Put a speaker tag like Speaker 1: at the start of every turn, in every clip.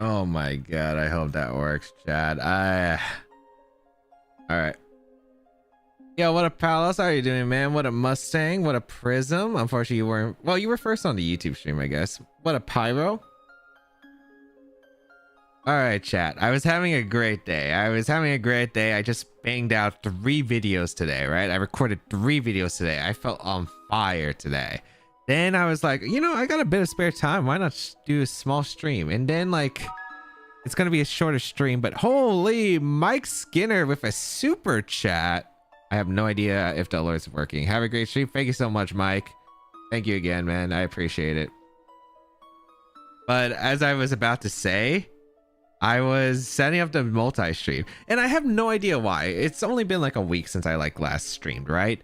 Speaker 1: Oh my god, I hope that works, Chad. All right. Yo, what a Palace? How are you doing, man? What a Mustang? What a Prism? Unfortunately, you weren't. Well, you were first on the YouTube stream, I guess. What a Pyro? All right, chat. I was having a great day. I just banged out 3 videos today, right? I recorded 3 videos today. I felt on fire today. Then I was like, I got a bit of spare time. Why not do a small stream? And then, like, it's going to be a shorter stream, but holy, Mike Skinner with a super chat. I have no idea if the alert's working. Have a great stream. Thank you so much, Mike. Thank you again, man. I appreciate it. But as I was about to say, I was setting up the multi-stream, and I have no idea why. It's only been like a week since I last streamed, right?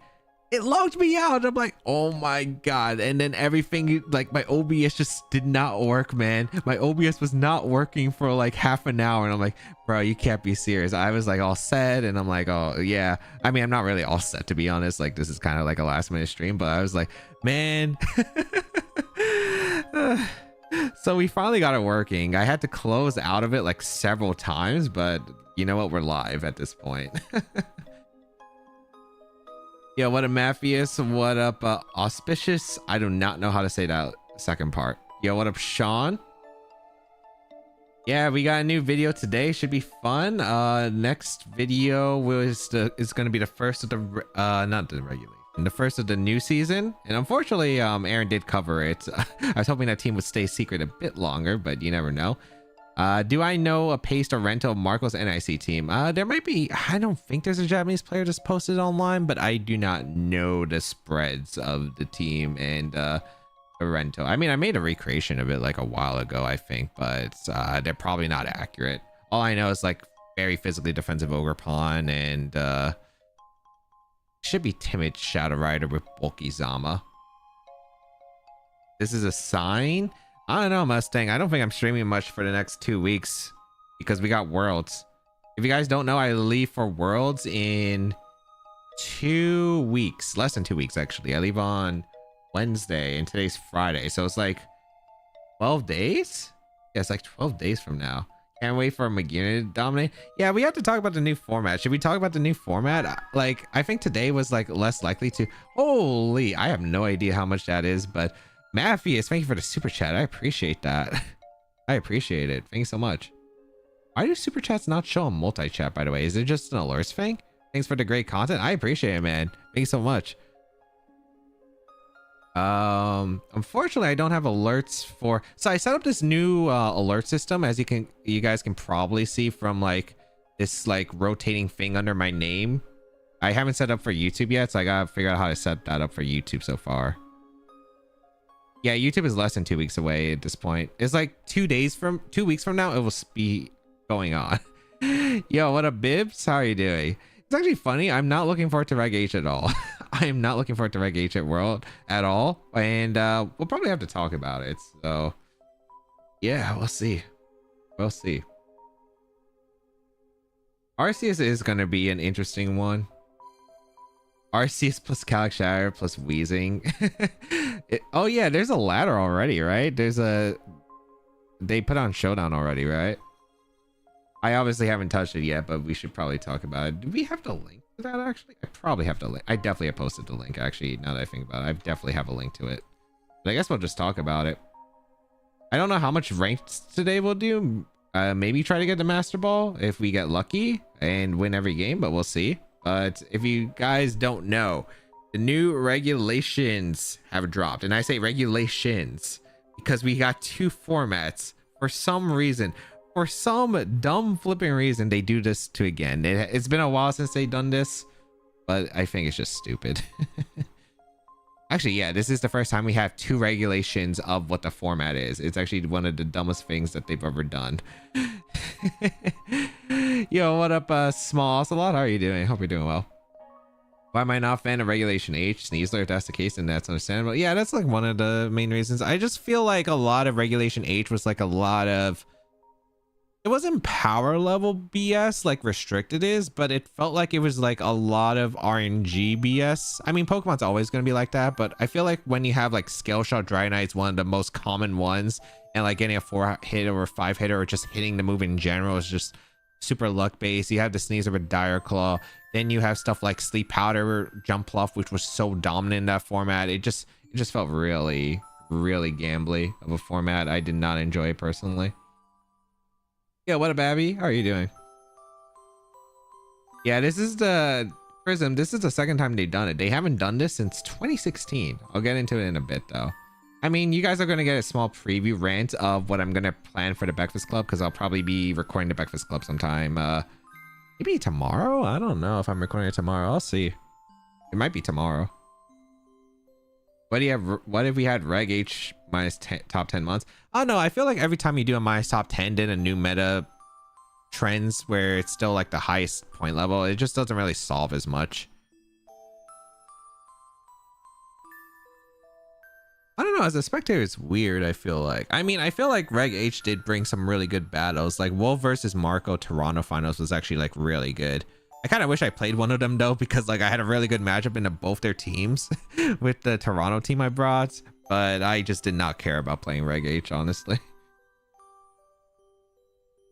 Speaker 1: It logged me out. I'm like, oh my god. And then everything, like, my OBS just did not work, man. My OBS was not working for like half an hour, and I'm like, bro, you can't be serious. I was like all set, and I'm like, oh yeah. I mean, I'm not really all set, to be honest. Like, this is kind of like a last minute stream, but I was like, man. So we finally got it working. I had to close out of it like several times, but you know what? We're live at this point. Yo, what up, Matthias? What up, Auspicious? I do not know how to say that second part. Yo, what up, Sean? Yeah, we got a new video today. Should be fun. Next video is going to be the first of the not the regulation, the first of the new season. And unfortunately, Aaron did cover it. I was hoping that team would stay secret a bit longer, but you never know. Do I know a paste or rental of Marco's NIC team? There might be. I don't think there's a Japanese player just posted online, but I do not know the spreads of the team and the rental. I mean, I made a recreation of it like a while ago, I think, but they're probably not accurate. All I know is like very physically defensive Ogre Pawn and should be timid Shadow Rider with bulky Zama. This is a sign. I don't know, Mustang. I don't think I'm streaming much for the next 2 weeks because we got Worlds. If you guys don't know, I leave for Worlds in 2 weeks. Less than 2 weeks, actually. I leave on Wednesday and today's Friday. So it's like 12 days? Yeah, it's like 12 days from now. Can't wait for McGinnis to dominate. Yeah, we have to talk about the new format. Should we talk about the new format? Like, I think today was like less likely to. Holy, I have no idea how much that is, but Matthias, thank you for the super chat. I appreciate that. I appreciate it. Thank you so much. Why do super chats not show on multi-chat, by the way? Is it just an alerts thing? Thanks for the great content. I appreciate it, man. Thank you so much. Unfortunately, I don't have alerts for. So I set up this new alert system, as you guys can probably see from like this like rotating thing under my name. I haven't set up for YouTube yet, so I gotta figure out how to set that up for YouTube so far. Yeah, YouTube is less than 2 weeks away at this point. It's like 2 weeks from now, it will be going on. Yo, what up, Bibs? How are you doing? It's actually funny. I'm not looking forward to Reg H at all. I am not looking forward to Reg H at World at all. And we'll probably have to talk about it. So yeah, we'll see. We'll see. RCS is going to be an interesting one. RCS plus Calyx Shatter plus Wheezing. Oh yeah, there's a ladder already, right? They put on Showdown already, right? I obviously haven't touched it yet, but we should probably talk about it. Do we have the link to that actually? I probably have the link. I definitely have posted the link actually, now that I think about it. I definitely have a link to it. But I guess we'll just talk about it. I don't know how much ranked today we'll do. Maybe try to get the Master Ball if we get lucky and win every game, but we'll see. But if you guys don't know, the new regulations have dropped. And I say regulations because we got 2 formats. For some reason, for some dumb flipping reason, they do this to again. It's been a while since they've done this, but I think it's just stupid. Actually, yeah, this is the first time we have 2 regulations of what the format is. It's actually one of the dumbest things that they've ever done. Yo, what up, Small Ocelot? How are you doing? Hope you're doing well. Why am I not a fan of Regulation H? Sneasler, if that's the case, then that's understandable. Yeah, that's like one of the main reasons. I just feel like a lot of Regulation H was like a lot of it wasn't power level BS like restricted is, but it felt like it was like a lot of RNG BS. I mean, Pokemon's always going to be like that, but I feel like when you have like Scale Shot Dragonite's one of the most common ones, and like getting a 4-hit or a 5-hit or just hitting the move in general is just super luck based. You have the Sneasel with Dire Claw, then you have stuff like Sleep Powder, Jump Fluff, which was so dominant in that format. It just felt really gambly of a format. I did not enjoy it personally. Yeah, what up, Abby? How are you doing? Yeah, this is the Prism. This is the second time they've done it. They haven't done this since 2016. I'll get into it in a bit though. I mean, you guys are going to get a small preview rant of what I'm going to plan for the Breakfast Club, because I'll probably be recording the Breakfast Club sometime. Maybe tomorrow? I don't know if I'm recording it tomorrow. I'll see. It might be tomorrow. What do you have? What if we had Reg H minus top 10 months? Oh no, I feel like every time you do a minus top 10, then a new meta trends where it's still like the highest point level, it just doesn't really solve as much. I don't know, as a spectator it's weird. I feel like, I mean, I feel like Reg H did bring some really good battles. Like Wolf versus Marco Toronto finals was actually like really good. I kind of wish I played one of them though, because like I had a really good matchup into both their teams with the Toronto team I brought, but I just did not care about playing Reg H, honestly.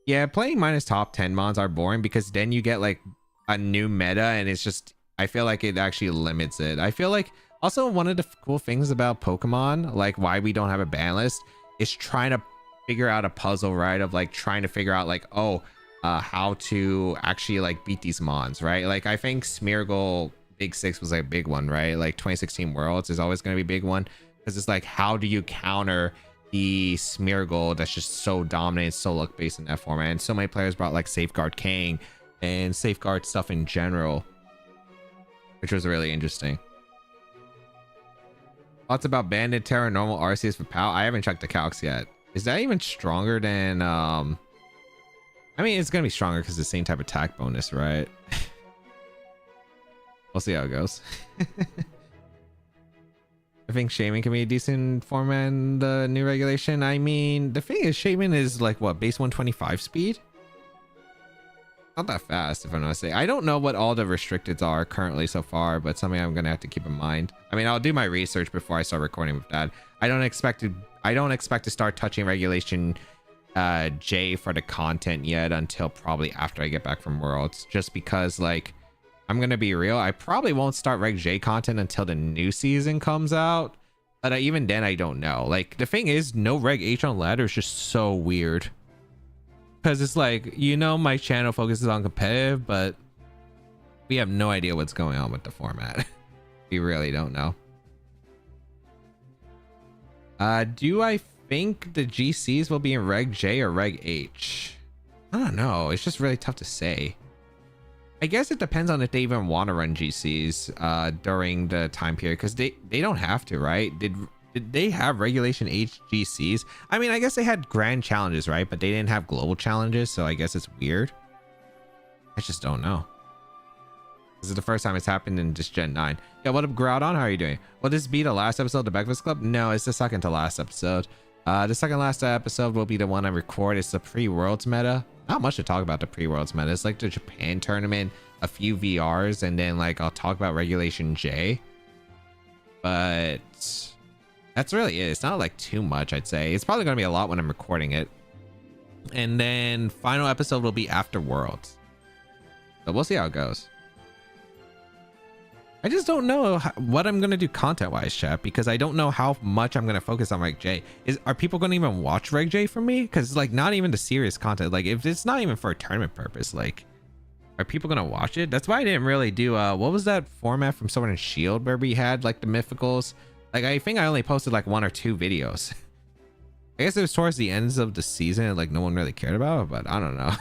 Speaker 1: Yeah, playing minus top 10 mons are boring because then you get like a new meta, and it's just, I feel like it actually limits it. I feel like also one of the cool things about Pokemon, like why we don't have a ban list, is trying to figure out a puzzle, right? Of like trying to figure out like, oh, how to actually like beat these mons, right? Like I think Smeargle Big Six was like a big one, right? Like 2016 Worlds is always going to be a big one, because it's like, how do you counter the Smeargle that's just so dominant, so luck based in that format? And so many players brought like Safeguard King and Safeguard stuff in general, which was really interesting. Thoughts about Bandit, Terra, normal RCS for POW? I haven't checked the calcs yet. Is that even stronger than I mean, it's gonna be stronger because the same type of attack bonus, right? We'll see how it goes. I think Shaman can be a decent format in the new regulation. I mean, the thing is, Shaman is like what, base 125 speed? Not that fast, if I'm not saying. I don't know what all the restricteds are currently so far, but something I'm gonna have to keep in mind. I mean, I'll do my research before I start recording with that. I don't expect to start touching regulation J for the content yet until probably after I get back from Worlds, just because like, I'm gonna be real, I probably won't start Reg J content until the new season comes out, but even then I don't know. Like the thing is, no Reg H on ladder is just so weird, because it's like, you know, my channel focuses on competitive, but we have no idea what's going on with the format. We really don't know. Do I think the GCs will be in Reg J or Reg H? I don't know, it's just really tough to say. I guess it depends on if they even want to run GCs during the time period, because they don't have to, right? Did they have regulation H GCs? I mean, I guess they had grand challenges, right? But they didn't have global challenges, so I guess it's weird. I just don't know. This is the first time it's happened in just Gen 9. Yeah, what up, Groudon? How are you doing? Will this be the last episode of the Breakfast Club? No, it's the second to last episode. The second last episode will be the one I record. It's the pre-Worlds meta. Not much to talk about the pre-Worlds meta. It's like the Japan tournament, a few VRs, and then like I'll talk about Regulation J. But that's really it. It's not like too much, I'd say. It's probably going to be a lot when I'm recording it. And then final episode will be after Worlds. So we'll see how it goes. I just don't know what I'm going to do content-wise, chat, because I don't know how much I'm going to focus on Reg J. Are people going to even watch Reg J for me? Because, like, not even the serious content. Like, if it's not even for a tournament purpose, like, are people going to watch it? That's why I didn't really do, what was that format from Sword and Shield where we had, like, the mythicals? Like, I think I only posted, like, 1 or 2 videos. I guess it was towards the ends of the season and, like, no one really cared about it, but I don't know.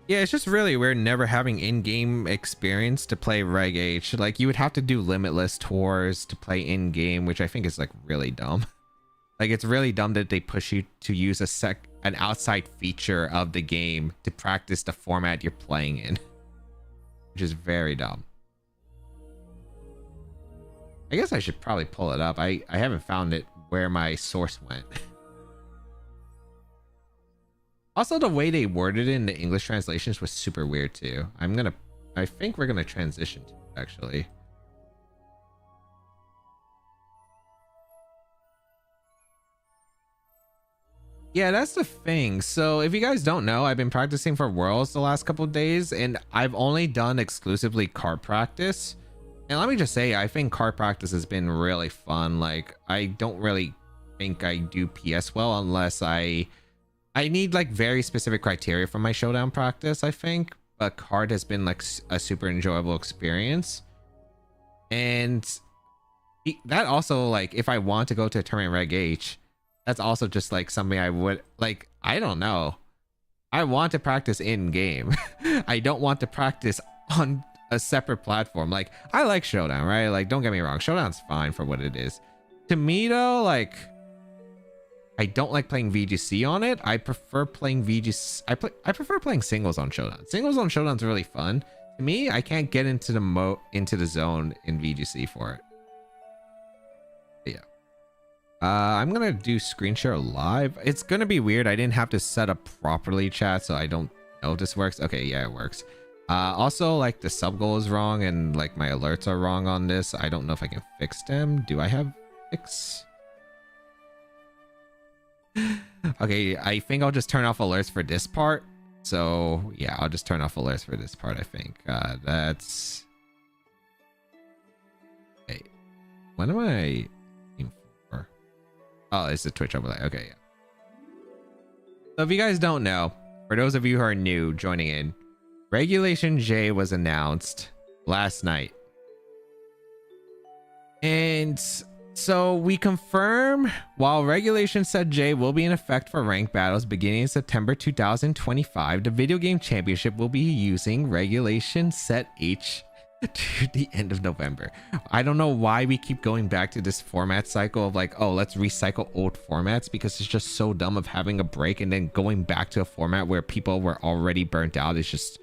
Speaker 1: Yeah, it's just really weird never having in-game experience to play Reg H. Like, you would have to do limitless tours to play in-game, which I think is like really dumb. Like, it's really dumb that they push you to use an outside feature of the game to practice the format you're playing in, which is very dumb. I guess I should probably pull it up. I haven't found it where my source went. Also, the way they worded it in the English translations was super weird too. I think we're gonna transition to it, actually. Yeah, that's the thing. So if you guys don't know, I've been practicing for Worlds the last couple of days, and I've only done exclusively card practice. And let me just say, I think card practice has been really fun. Like, I don't really think I do PS well unless I need like very specific criteria for my showdown practice, I think. But card has been like a super enjoyable experience. And that also, like, if I want to go to a tournament Reg H, that's also just like something I would like. I don't know. I want to practice in game. I don't want to practice on a separate platform. Like, I like Showdown, right? Like, don't get me wrong, Showdown's fine for what it is. To me though, like, I don't like playing VGC on it. I prefer playing VGC. I prefer playing singles on Showdown. Singles on Showdown's really fun. To me, I can't get into the zone in VGC for it. I'm gonna do screen share live. It's gonna be weird. I didn't have to set up properly, chat, so I don't know if this works. Okay, yeah, it works. Also, like, the sub goal is wrong and like my alerts are wrong on this. I don't know if I can fix them. Do I have fix? Okay, I think I'll just turn off alerts for this part. So yeah, I'll just turn off alerts for this part. I think that's. Hey, when am I? Oh, it's the Twitch overlay. Okay, yeah. So if you guys don't know, for those of you who are new joining in, Regulation J was announced last night. And so we confirm, while Regulation Set J will be in effect for ranked battles beginning in September 2025, the video game championship will be using Regulation Set H to the end of November. I don't know why we keep going back to this format cycle of like, oh, let's recycle old formats, because it's just so dumb of having a break and then going back to a format where people were already burnt out. It's just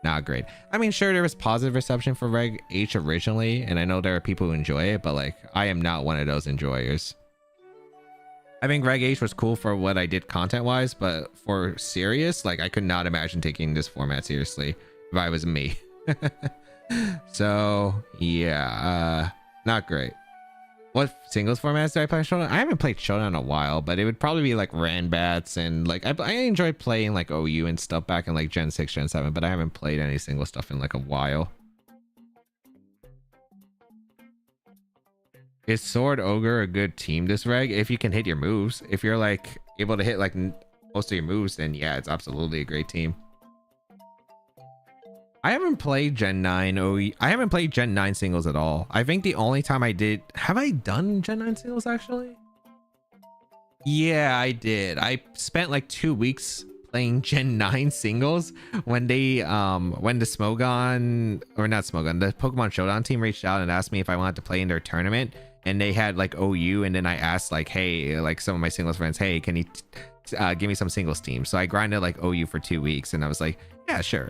Speaker 1: not great. I mean, sure, there was positive reception for Reg H originally, and I know there are people who enjoy it, but like, I am not one of those enjoyers. I think Reg H was cool for what I did content wise, but for serious, like, I could not imagine taking this format seriously if I was me. So yeah, not great. What singles formats do I play Showdown? I haven't played Showdown in a while, but it would probably be like Ranbats, and like I enjoyed playing like OU and stuff back in like Gen 6, Gen 7, but I haven't played any single stuff in like a while. Is Sword Ogre a good team this reg? If you can hit your moves, if you're like able to hit like most of your moves, then yeah, it's absolutely a great team. I haven't played Gen 9 OE. I haven't played Gen 9 singles at all. I think the only time I did, have I done Gen 9 singles actually? Yeah, I did. I spent like 2 weeks playing Gen 9 singles when they when the Smogon, or not Smogon, the Pokemon Showdown team reached out and asked me if I wanted to play in their tournament, and they had like OU, and then I asked like, hey, like some of my singles friends, hey, can you give me some singles teams? So I grinded like OU for 2 weeks, and I was like, yeah, sure.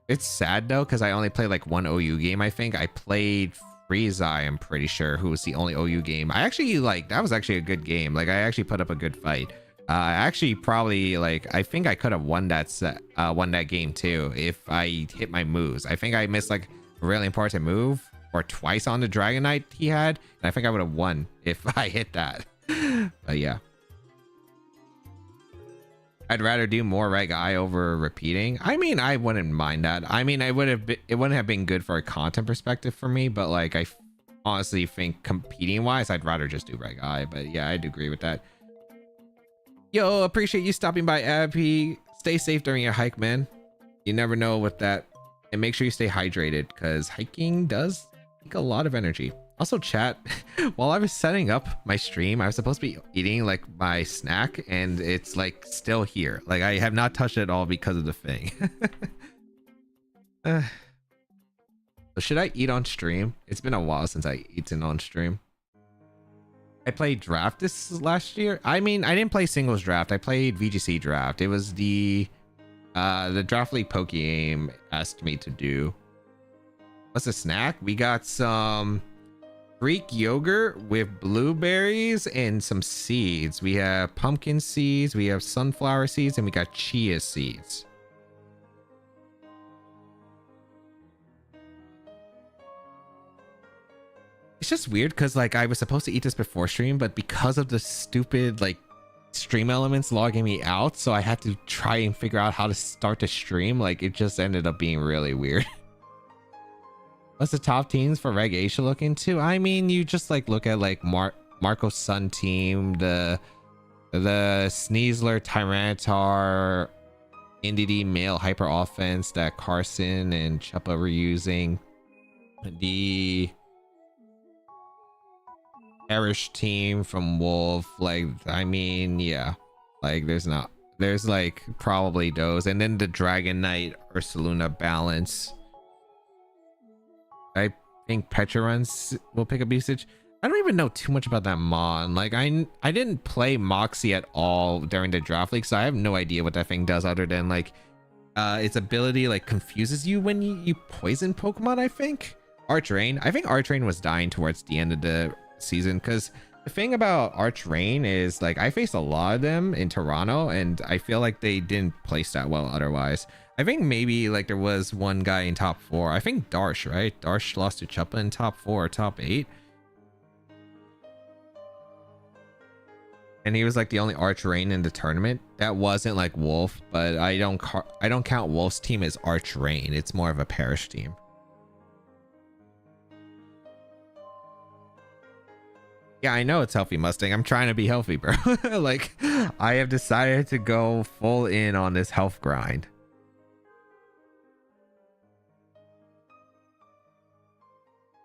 Speaker 1: It's sad though, because I only played like one OU game. I think I played Frieza, I'm pretty sure, who was the only OU game. I actually like, that was actually a good game. Like, I actually put up a good fight. Actually probably like, I think I could have won that game too if I hit my moves. I think I missed like a really important move or twice on the Dragonite he had, and I think I would have won if I hit that. But yeah, I'd rather do more Reg I over repeating. I mean, I wouldn't mind that. I mean, it wouldn't have been good for a content perspective for me, but like, I honestly think competing wise, I'd rather just do Reg I. But yeah, I'd agree with that. Yo, appreciate you stopping by, Abby. Stay safe during your hike, man. You never know with that. And make sure you stay hydrated, because hiking does take a lot of energy. Also, chat, while I was setting up my stream, I was supposed to be eating like my snack, and it's like still here. Like, I have not touched it at all because of the thing. So should I eat on stream? It's been a while since I eaten on stream. I played draft this last year. I mean, I didn't play singles draft. I played VGC draft. It was the Draft League Poke Game asked me to do. What's a snack? We got some Greek yogurt with blueberries and some seeds. We have pumpkin seeds, we have sunflower seeds, and we got chia seeds. It's just weird because like I was supposed to eat this before stream, but because of the stupid like stream elements logging me out, so I had to try and figure out how to start the stream. Like it just ended up being really weird. What's the top teams for Reg A should look into? I mean, you just like look at like Marco's Sun team, the Sneasler Tyranitar NDD male hyper offense that Carson and Chuppa were using, the Erish team from Wolf. Like I mean, yeah, like there's like probably those, and then the Dragon Knight or Ursaluna balance. I think Petra runs will pick up usage. I don't even know too much about that mon. Like I didn't play Moxie at all during the draft league, so I have no idea what that thing does other than like its ability like confuses you when you poison Pokemon. I think Archrain. I think Archrain was dying towards the end of the season, because the thing about Archrain is like I faced a lot of them in Toronto and I feel like they didn't place that well otherwise. I think maybe like there was one guy in top 4. I think Darsh, right? Darsh lost to Chuppa in top 4 or top 8. And he was like the only Archrain in the tournament. That wasn't like Wolf, but I don't count Wolf's team as Archrain. It's more of a Parish team. Yeah, I know it's healthy Mustang. I'm trying to be healthy, bro. Like I have decided to go full in on this health grind.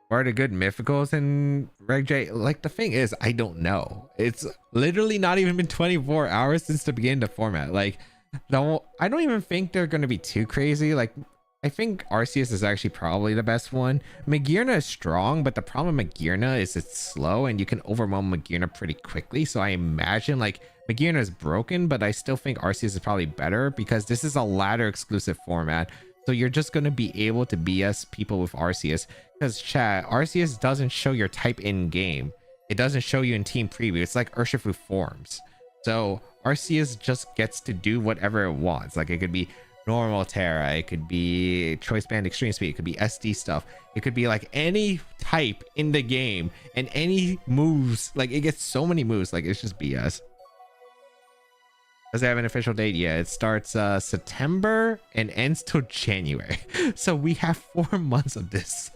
Speaker 1: What are the good mythicals in Reg J? Like the thing is, I don't know. It's literally not even been 24 hours since the beginning of the format. Like I don't even think they're going to be too crazy. Like I think Arceus is actually probably the best one. Magearna is strong, but the problem with Magearna is it's slow and you can overwhelm Magearna pretty quickly. So I imagine like Magearna is broken, but I still think Arceus is probably better because this is a ladder exclusive format. So you're just going to be able to BS people with Arceus, because chat, Arceus doesn't show your type in game. It doesn't show you in team preview. It's like Urshifu forms. So Arceus just gets to do whatever it wants. Like it could be normal Terra, it could be choice band extreme speed, it could be SD stuff, it could be like any type in the game and any moves. Like it gets so many moves, like it's just BS. Does it have an official date? Yeah, it starts September and ends till January. So we have 4 months of this,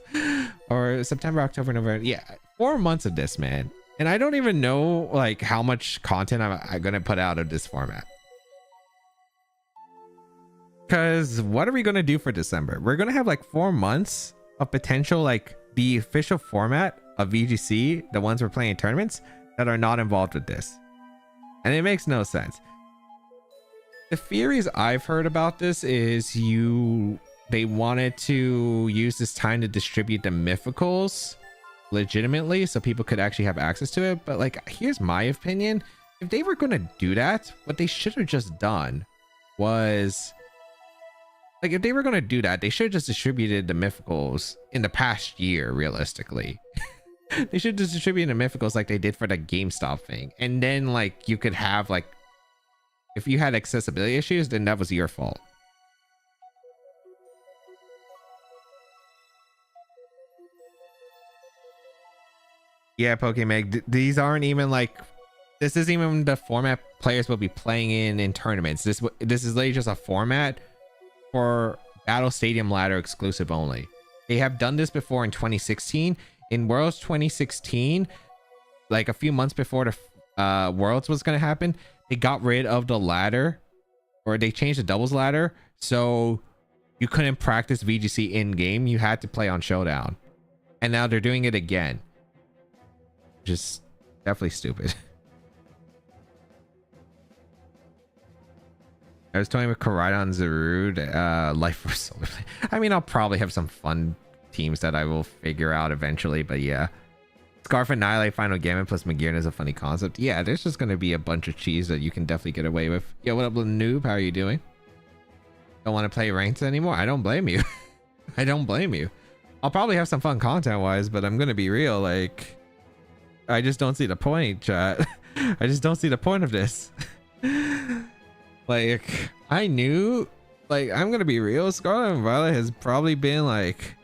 Speaker 1: or September, October, November. Yeah, 4 months of this, man. And I don't even know like how much content I'm gonna put out of this format. Because what are we gonna do for December? We're gonna have like 4 months of potential, like the official format of VGC, the ones we're playing in tournaments, that are not involved with this. And it makes no sense. The theories I've heard about this is they wanted to use this time to distribute the mythicals legitimately so people could actually have access to it. But like, here's my opinion. If they were going to do that, what they should have just done was like, if they were going to do that, they should have just distributed the mythicals in the past year. Realistically, they should just distribute the mythicals like they did for the GameStop thing. And then like you could have like, if you had accessibility issues, then that was your fault. Yeah, Pokemeg, these aren't even like, this isn't even the format players will be playing in tournaments. This is literally just a format for Battle Stadium ladder exclusive only. They have done this before in 2016. In Worlds 2016, like a few months before the Worlds was going to happen, they got rid of the ladder, or they changed the doubles ladder, so you couldn't practice VGC in game. You had to play on Showdown, and now they're doing it again. Just definitely stupid. I was toying with Koraidon, Zarude, Life for Solar. I mean, I'll probably have some fun teams that I will figure out eventually, but yeah. Scarf Annihilate Final Gamut plus Magearna is a funny concept. Yeah, there's just going to be a bunch of cheese that you can definitely get away with. Yo, what up, little noob? How are you doing? Don't want to play ranked anymore? I don't blame you. I don't blame you. I'll probably have some fun content wise, but I'm gonna be real, like I just don't see the point, chat. I just don't see the point of this. Like I knew, like I'm gonna be real, Scarlet and Violet has probably been like,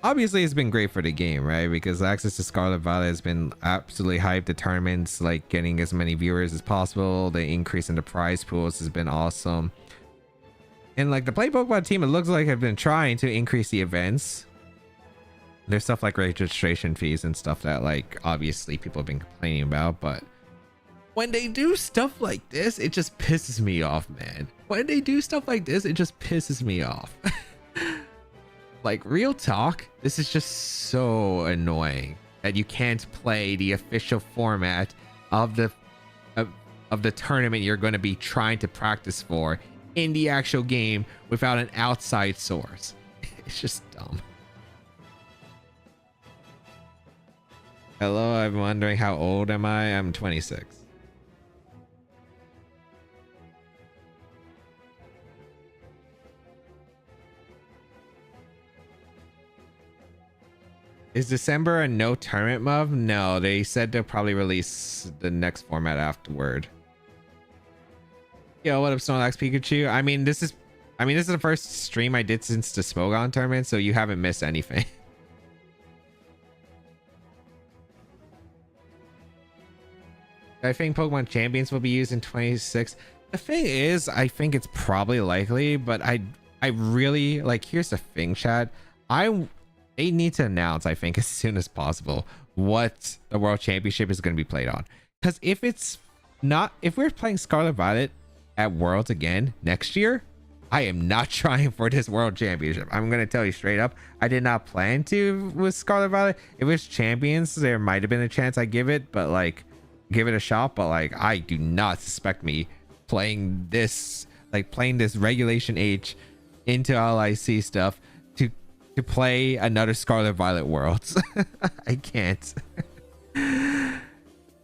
Speaker 1: obviously it's been great for the game, right? Because access to Scarlet Violet has been absolutely hyped. The tournaments, like getting as many viewers as possible, the increase in the prize pools has been awesome. And like the Play Pokemon team, it looks like have been trying to increase the events. There's stuff like registration fees and stuff that like obviously people have been complaining about, but when they do stuff like this, it just pisses me off, man. When they do stuff like this, it just pisses me off. Like real talk, this is just so annoying that you can't play the official format of the tournament you're going to be trying to practice for in the actual game without an outside source. It's just dumb. Hello, I'm wondering how old am I? I'm 26. Is December a no tournament month? No, they said they'll probably release the next format afterward. Yo, what up, Snorlax Pikachu? I mean, this is the first stream I did since the Smogon tournament, so you haven't missed anything. I think Pokemon Champions will be used in 26. The thing is, I think it's probably likely, but I really like, here's the thing, chat. They need to announce, I think, as soon as possible what the World Championship is going to be played on. Because if we're playing Scarlet Violet at Worlds again next year, I am not trying for this World Championship. I'm going to tell you straight up, I did not plan to with Scarlet Violet. If it was Champions, there might have been a chance I give it a shot, but like I do not suspect me playing this Regulation H into LIC stuff to play another Scarlet Violet Worlds. I can't. Did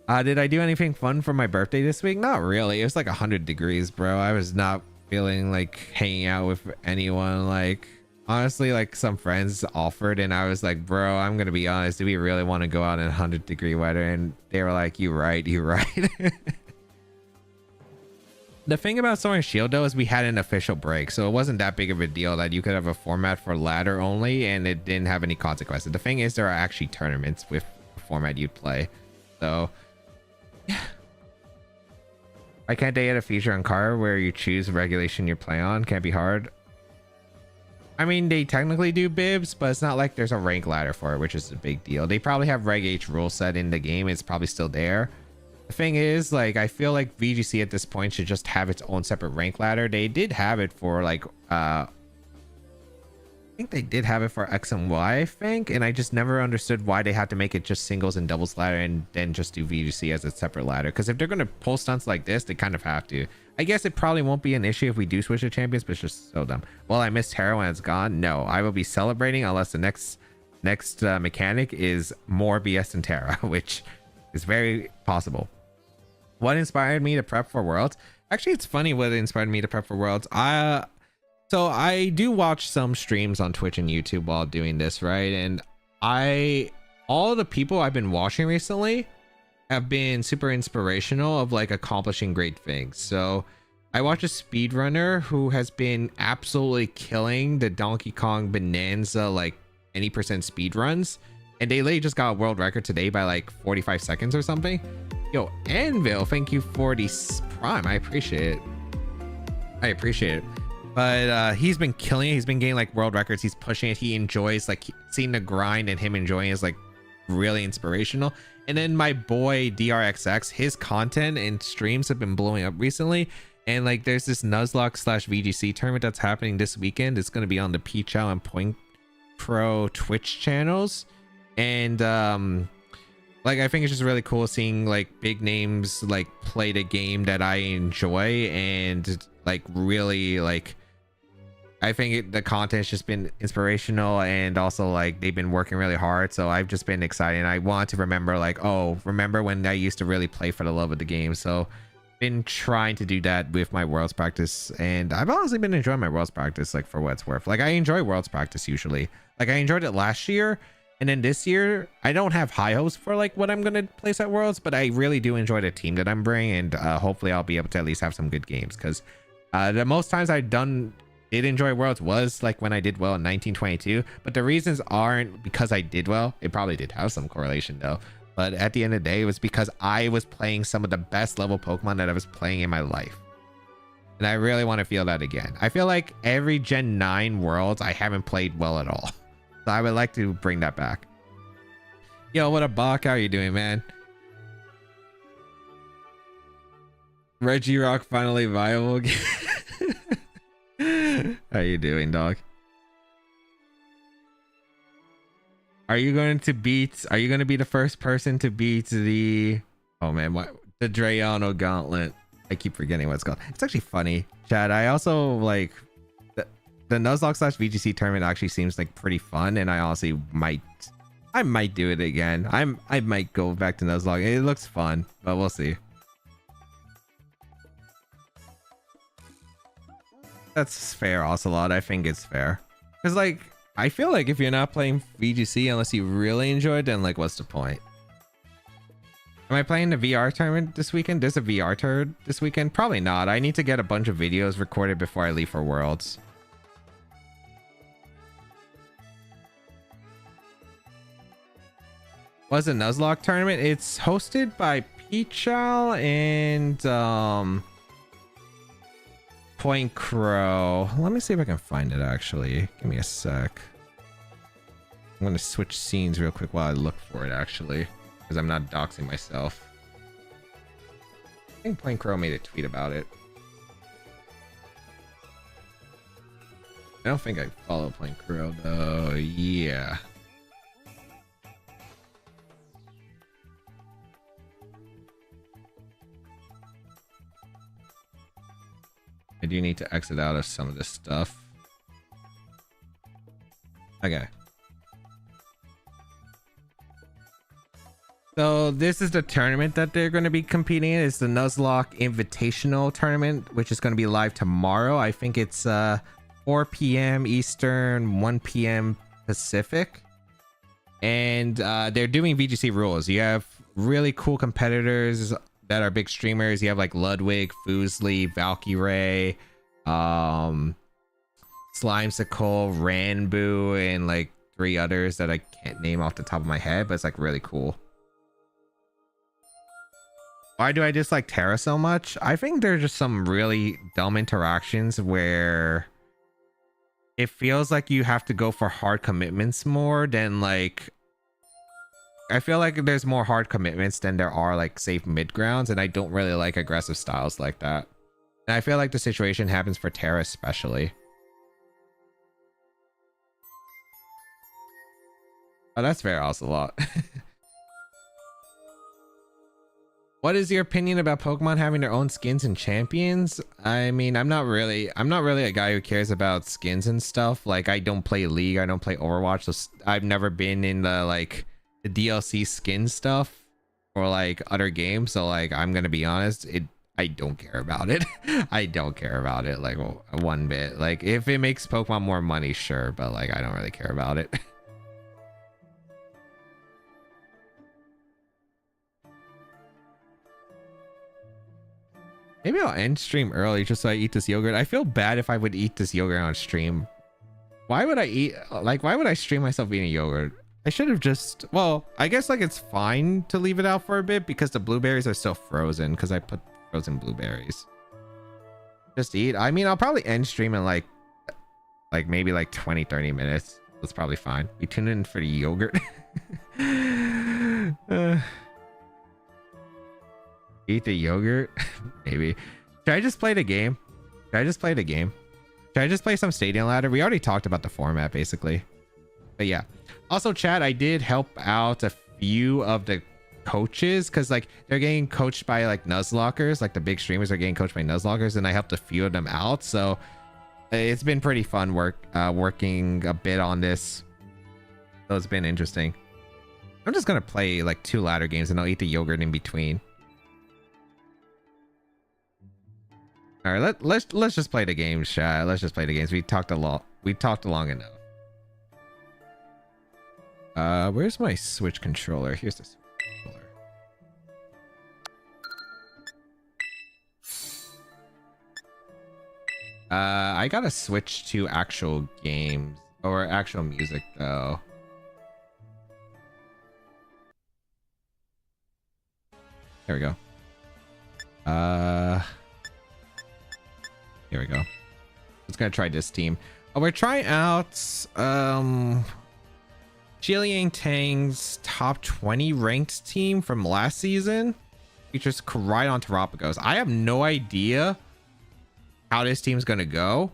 Speaker 1: I do anything fun for my birthday this week? Not really. It was like 100 degrees, bro. I was not feeling like hanging out with anyone. Like honestly, like some friends offered and I was like, bro, I'm gonna be honest, do we really want to go out in 100-degree weather? And they were like, you're right. The thing about Sword and Shield though is we had an official break, so it wasn't that big of a deal that you could have a format for ladder only and it didn't have any consequences. The thing is, there are actually tournaments with the format you'd play, so yeah. Why can't they add a feature on car where you choose regulation you play on? Can't be hard. I mean, they technically do bibs, but it's not like there's a rank ladder for it, which is a big deal. They probably have Reg H rule set in the game. It's probably still there. The thing is, like, I feel like VGC at this point should just have its own separate rank ladder. They did have it for like, I think they did have it for X and Y, I think. And I just never understood why they had to make it just singles and doubles ladder and then just do VGC as a separate ladder. Because if they're going to pull stunts like this, they kind of have to. I guess it probably won't be an issue if we do switch to champions, but it's just so dumb. Well, I missed Terra when it's gone. No, I will be celebrating unless the next mechanic is more BS than Terra, which is very possible. What inspired me to prep for Worlds? Actually, it's funny what inspired me to prep for Worlds. So I do watch some streams on Twitch and YouTube while doing this, right? And all the people I've been watching recently have been super inspirational of like accomplishing great things. So I watch a speedrunner who has been absolutely killing the Donkey Kong Bonanza like any percent speed runs, and they literally just got a world record today by like 45 seconds or something. Yo, Anvil, thank you for the prime. I appreciate it. But he's been killing it. He's been getting like world records. He's pushing it. He enjoys like seeing the grind, and him enjoying is like really inspirational. And then my boy DRXX, his content and streams have been blowing up recently. And like there's this Nuzlocke / VGC tournament that's happening this weekend. It's going to be on the Pichao and Point Pro Twitch channels. And like I think it's just really cool seeing like big names like play the game that I enjoy, and like really like I think the content's just been inspirational, and also like they've been working really hard. So I've just been excited. I want to remember like, oh, remember when I used to really play for the love of the game. So been trying to do that with my Worlds practice, and I've honestly been enjoying my Worlds practice, like for what it's worth. Like I enjoy Worlds practice usually. Like I enjoyed it last year, and then this year I don't have high hopes for like what I'm gonna place at Worlds, but I really do enjoy the team that I'm bringing, and hopefully I'll be able to at least have some good games, because the most times I've did enjoy Worlds was like when I did well in 1922, but the reasons aren't because I did well. It probably did have some correlation though, but at the end of the day, it was because I was playing some of the best level Pokemon that I was playing in my life. And I really want to feel that again. I feel like every Gen 9 Worlds, I haven't played well at all. So I would like to bring that back. Yo, what up, Bach? How are you doing, man? Reggie Rock finally viable again. How you doing, dog? Are you going to be the first person to beat the, oh man, what, the Drayano Gauntlet? I keep forgetting what it's called. It's actually funny, Chad. I also like the Nuzlocke / VGC tournament actually seems like pretty fun, and I honestly might do it again. I might go back to Nuzlocke. It looks fun, but we'll see. That's fair, Ocelot. I think it's fair. Because, like, I feel like if you're not playing VGC unless you really enjoy it, then, like, what's the point? Am I playing the VR tournament this weekend? There's a VR tour this weekend? Probably not. I need to get a bunch of videos recorded before I leave for Worlds. What's the Nuzlocke tournament? It's hosted by Peachal and, Point Crow. Let me see if I can find it actually. Give me a sec. I'm gonna switch scenes real quick while I look for it actually, because I'm not doxing myself. I think Point Crow made a tweet about it. I don't think I follow Point Crow though. Yeah. I do need to exit out of some of this stuff. Okay. So this is the tournament that they're going to be competing in. It's the Nuzlocke Invitational Tournament, which is going to be live tomorrow. I think it's 4 p.m. Eastern, 1 p.m. Pacific. And they're doing VGC rules. You have really cool competitors that are big streamers. You have like Ludwig, Fuslie, Valkyrie, Slimecicle, Ranboo, and like 3 others that I can't name off the top of my head, but it's like really cool. Why do I dislike Terra so much? I think there's just some really dumb interactions where it feels like you have to go for hard commitments more than like, I feel like there's more hard commitments than there are like safe mid grounds, and I don't really like aggressive styles like that. And I feel like the situation happens for Terra especially. Oh, that's fair, Ocelot. What is your opinion about Pokemon having their own skins and champions? I mean, I'm not really a guy who cares about skins and stuff. Like, I don't play League, I don't play Overwatch, so I've never been in the like the DLC skin stuff or like other games. So like, I'm gonna be honest, I don't care about it. I don't care about it like one bit. Like, if it makes Pokemon more money, sure, but like, I don't really care about it. Maybe I'll end stream early just so I eat this yogurt. I feel bad if I would eat this yogurt on stream. Why would I stream myself eating yogurt? I should have just, well, I guess like it's fine to leave it out for a bit because the blueberries are still frozen because I put frozen blueberries. Just eat. I mean, I'll probably end stream in like maybe like 20-30 minutes. That's probably fine. We tune in for the yogurt. Eat the yogurt? Maybe. Should I just play the game? Should I just play some Stadium Ladder? We already talked about the format basically. But yeah. Also, chat, I did help out a few of the coaches because like they're getting coached by like Nuzlockers, like the big streamers are getting coached by Nuzlockers, and I helped a few of them out. So it's been pretty fun working a bit on this. So it's been interesting. I'm just gonna play like 2 ladder games and I'll eat the yogurt in between. All right, let's just play the games, chat. Let's just play the games. We talked a lot. We talked long enough. Where's my Switch controller? Here's the Switch controller. I gotta switch to actual games or actual music though. There we go. Here we go. Let's gonna try this team. Oh, we're trying out Jillian Tang's top 20 ranked team from last season. Features Koraidon Terapagos. I have no idea how this team's gonna go,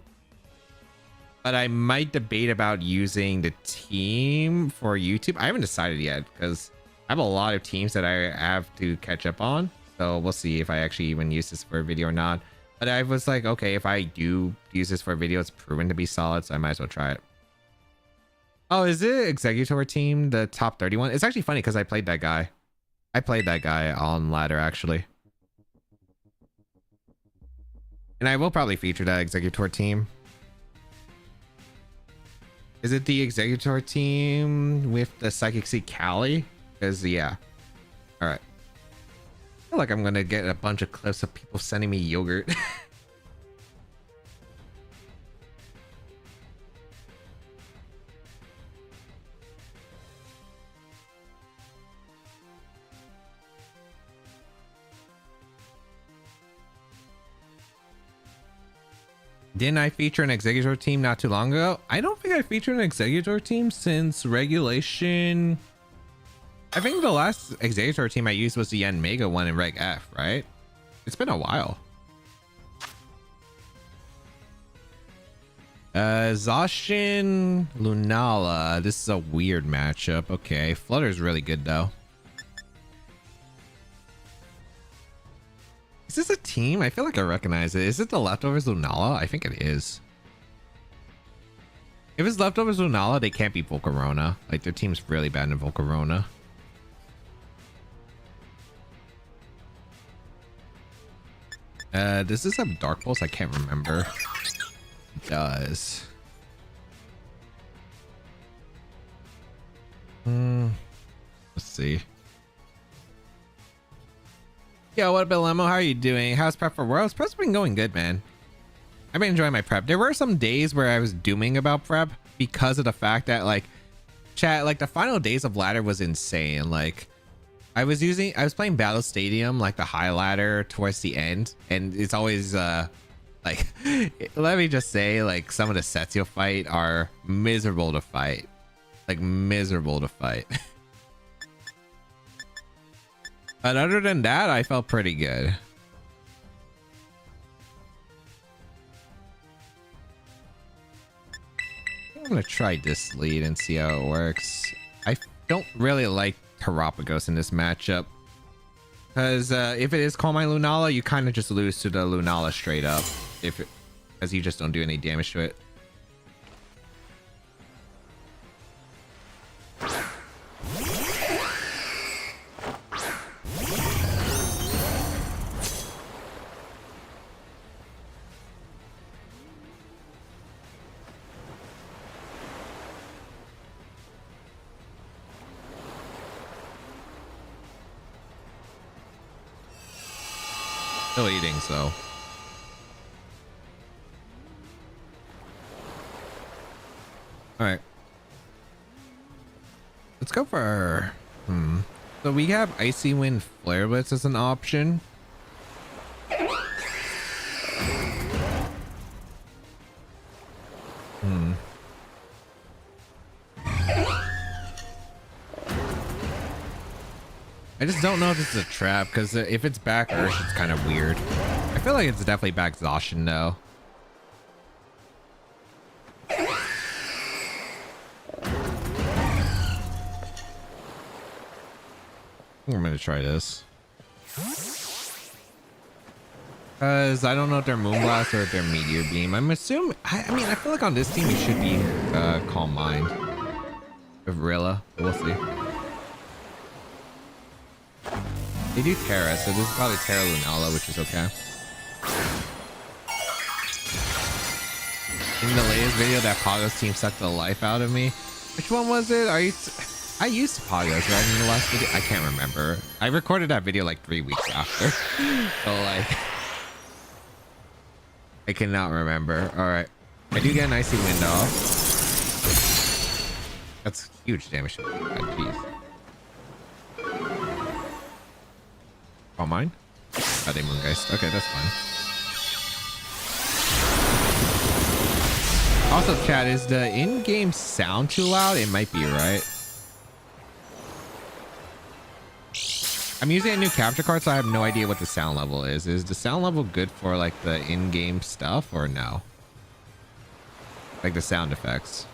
Speaker 1: but I might debate about using the team for YouTube. I haven't decided yet because I have a lot of teams that I have to catch up on, so we'll see if I actually even use this for a video or not. But I was like, okay, if I do use this for a video, it's proven to be solid, so I might as well try it. Oh, is it Executor team the top 31? It's actually funny because I played that guy. I played that guy on ladder actually. And I will probably feature that Executor team. Is it the Executor team with the Psychic Sea Cali? Because, yeah. Alright. I feel like I'm going to get a bunch of clips of people sending me yogurt. Didn't I feature an Executor team not too long ago? I don't think I featured an Executor team since regulation. I think the last Executor team I used was the Yen Mega one in Reg F, right? It's been a while. Zacian Lunala. This is a weird matchup. Okay, Flutter's really good though. Is this a team? I feel like I recognize it. Is it the Leftovers Lunala? I think it is. If it's Leftovers Lunala, they can't be Volcarona. Like, their team's really bad in Volcarona. Does this have Dark Pulse? I can't remember. It does. Let's see. Yo, what up, Lemo? How are you doing? How's prep for Worlds? Prep's been going good, man. I've been enjoying my prep. There were some days where I was dooming about prep because of the fact that, like, chat, like, the final days of ladder was insane. Like, I was playing Battle Stadium, like the high ladder towards the end, and it's always like let me just say, like, some of the sets you'll fight are miserable to fight. Like, miserable to fight. But other than that, I felt pretty good. I'm gonna try this lead and see how it works. I don't really like Terapagos in this matchup, because if it is Call My Lunala, you kind of just lose to the Lunala straight up, as you just don't do any damage to it. Still eating, so. All right. Let's go for So we have Icy Wind Flare Blitz as an option. I just don't know if this is a trap, because if it's back Ursh, it's kind of weird. I feel like it's definitely back Zacian though. I'm gonna try this. Because I don't know if they're Moonblast or if they're Meteor Beam. I'm assuming, I mean, I feel like on this team it should be Calm Mind. Of Rilla, we'll see. They do Terra, so this is probably Terra Lunala, which is okay. In the latest video, that Pogos team sucked the life out of me. Which one was it? I used Pogos right in the last video. I can't remember. I recorded that video like 3 weeks after. So like, I cannot remember. All right, I do get an icy wind off. That's huge damage. Jeez. Oh, mine? Oh, they Moongeist. Okay, that's fine. Also, chat, is the in-game sound too loud? It might be, right? I'm using a new capture card, so I have no idea what the sound level is. Is the sound level good for like the in-game stuff or no? Like the sound effects.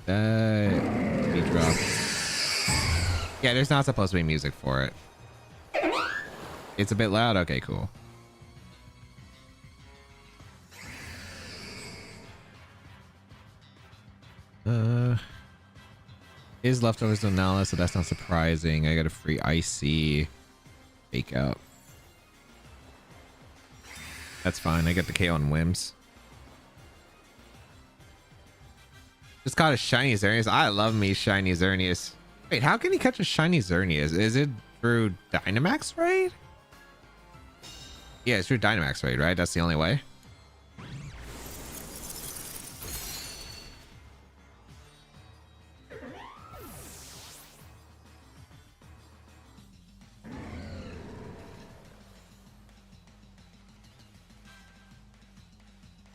Speaker 1: Speed drop. Yeah, there's not supposed to be music for it. It's a bit loud. Okay, cool. Is leftovers Lunala, so that's not surprising. I got a free icy fake out. That's fine. I get the KO on whims. Just caught a shiny Xerneas. I love me shiny Xerneas. Wait, how can he catch a shiny Xerneas? Is it through Dynamax raid? Yeah, it's through Dynamax raid, right? That's the only way.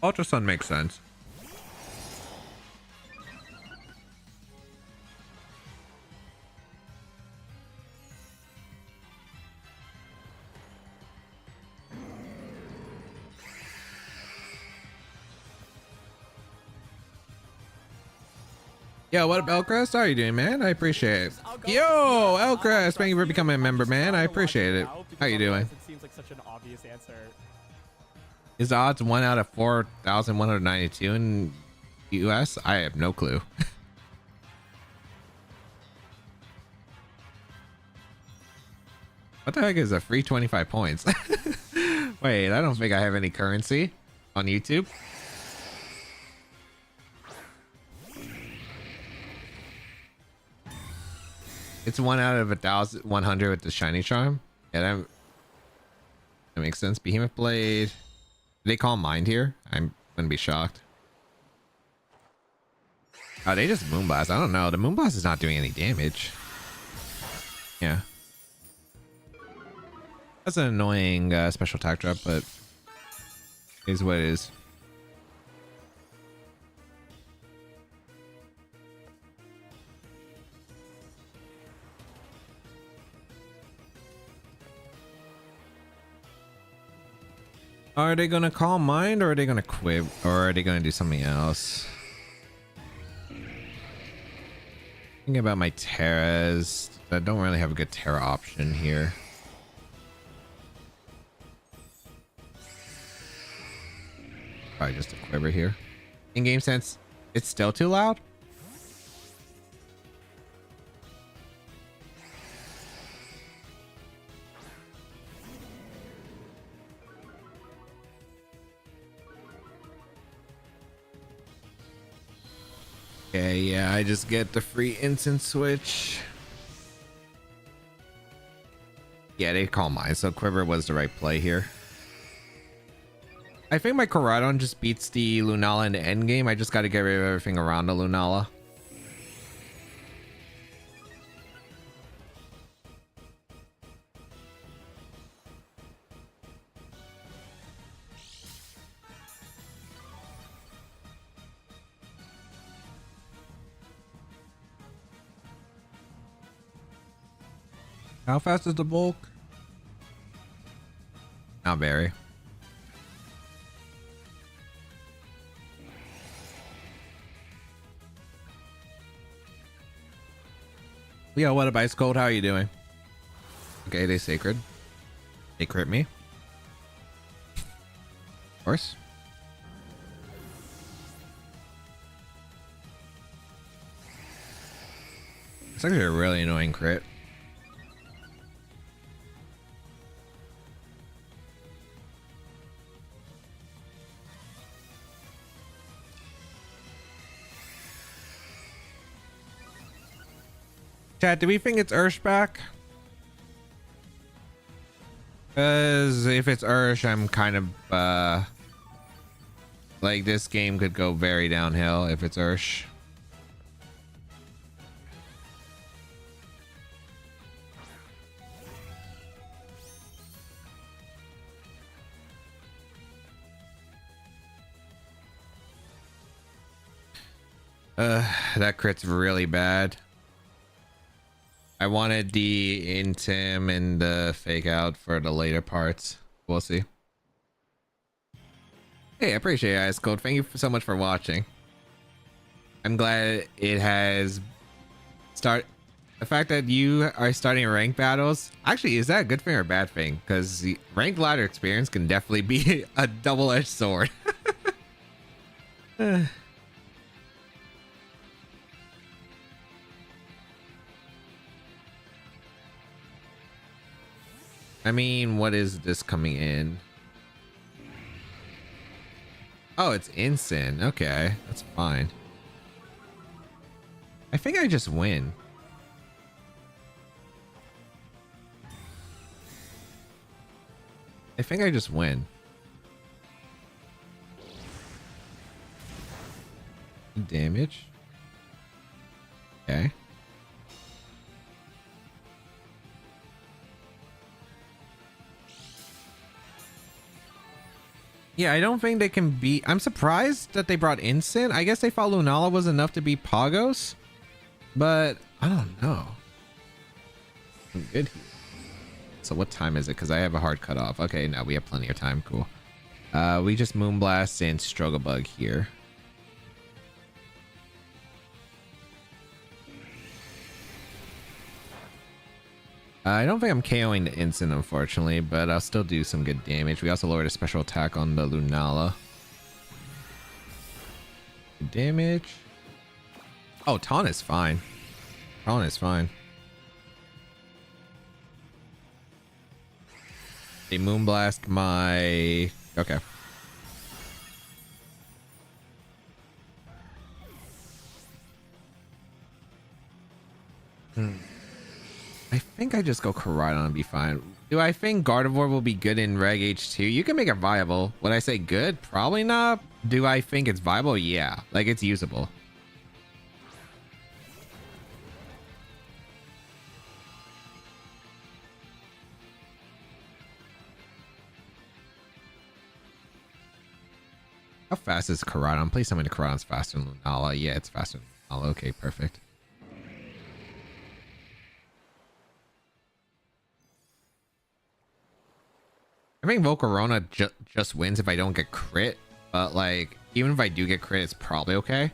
Speaker 1: Ultra Sun makes sense. Yo, what up, Elcrest? How are you doing, man? I appreciate it. Yo, Elcrest, thank you for becoming a member, man. I appreciate it. How you doing?
Speaker 2: It seems like such an obvious answer.
Speaker 1: Is the odds 1 out of 4,192 in US? I have no clue. What the heck is a free 25 points? Wait, I don't think I have any currency on YouTube. It's 1 out of 1,100 with the shiny charm. Yeah, that makes sense. Behemoth Blade. Do they call Mind here? I'm gonna be shocked. Oh, they just Moonblast. I don't know. The Moonblast is not doing any damage. Yeah. That's an annoying special attack drop, but it is what it is. Are they gonna call Mind, or are they gonna quib, or are they gonna do something else? Thinking about my Terras. I don't really have a good Terra option here. Probably just a quiver here. In game sense, it's still too loud. Okay, yeah, I just get the free instant switch. Yeah, they call mine, so Quiver was the right play here. I think my Koraidon just beats the Lunala in the end game. I just got to get rid of everything around the Lunala. How fast is the bulk? Not very. Yo, what up, Ice Cold? How are you doing? Okay, they sacred. They crit me. Of course. It's actually a really annoying crit. Chat, do we think it's Ursh back? Because if it's Ursh, I'm kind of like, this game could go very downhill if it's Ursh. That crit's really bad. I wanted the intim and the fake out for the later parts. We'll see. Hey, I appreciate it, Ice Cold. Thank you so much for watching. I'm glad it has the fact that you are starting rank battles. Actually, is that a good thing or a bad thing? Because the ranked ladder experience can definitely be a double-edged sword. I mean, what is this coming in? Oh, it's instant. Okay, that's fine. I think I just win. I think I just win. Damage. Okay. Yeah, I don't think they can beat. I'm surprised that they brought Instant. I guess they thought Lunala was enough to beat Pagos, but I don't know. I'm good here. So what time is it? Because I have a hard cutoff. Okay, now we have plenty of time. Cool. We just Moonblast and Strugglebug here. I don't think I'm KOing the instant, unfortunately, but I'll still do some good damage. We also lowered a special attack on the Lunala. Good damage. Oh, Taunt is fine. Taunt is fine. They Moonblast my... Okay. I think I just go Koraidon and be fine. Do I think Gardevoir will be good in Reg H2? You can make it viable. Would I say good? Probably not. Do I think it's viable? Yeah. Like, it's usable. How fast is Koraidon? Please tell me the Koraidon's faster than Lunala. Yeah, it's faster than Lunala. Okay, perfect. I think Volcarona just wins if I don't get crit, but like, even if I do get crit, it's probably okay.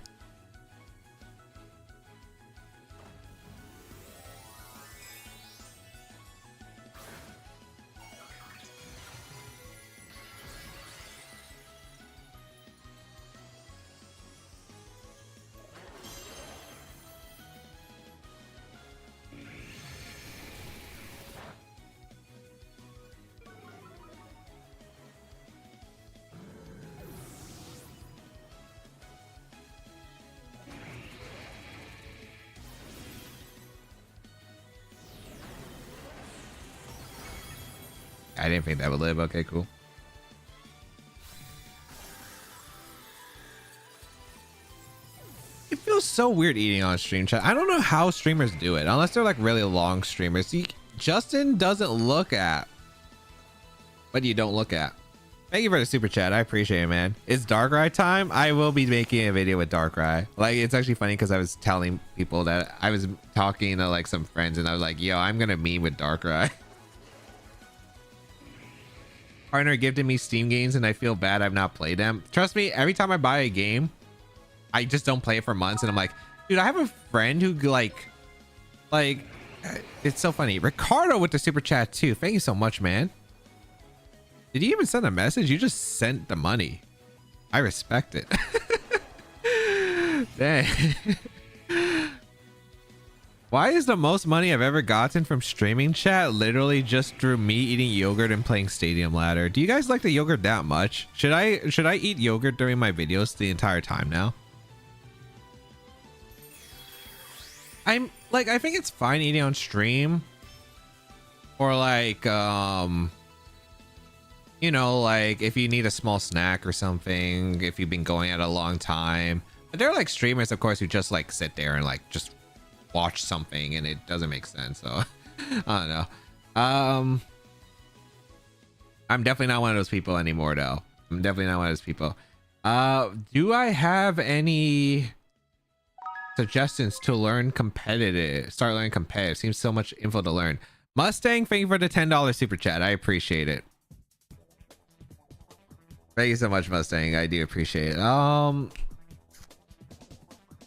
Speaker 1: I didn't think that would live. Okay, cool. It feels so weird eating on stream chat. I don't know how streamers do it, unless they're like really long streamers. See, Justin doesn't look at what you don't look at. Thank you for the super chat. I appreciate it, man. It's Darkrai time. I will be making a video with Darkrai. Like, it's actually funny because I was telling people that I was talking to like some friends and I was like, yo, I'm gonna meme with Darkrai. Partner gifted me Steam games and I feel bad I've not played them. Trust me, every time I buy a game, I just don't play it for months and I'm like, dude, I have a friend who like it's so funny. Ricardo with the super chat too. Thank you so much, man. Did you even send a message? You just sent the money. I respect it. Dang. Why is the most money I've ever gotten from streaming chat literally just through me eating yogurt and playing Stadium Ladder? Do you guys like the yogurt that much? Should I eat yogurt during my videos the entire time now? like I think it's fine eating on stream, or like you know, like if you need a small snack or something, if you've been going at a long time. But there are like streamers, of course, who just like sit there and like just watch something and it doesn't make sense. So I don't know. I'm definitely not one of those people anymore, though. I'm definitely not one of those people. Do I have any suggestions to learn competitive? Start learning competitive. Seems so much info to learn. Mustang, thank you for the $10 super chat. I appreciate it. Thank you so much, Mustang. I do appreciate it.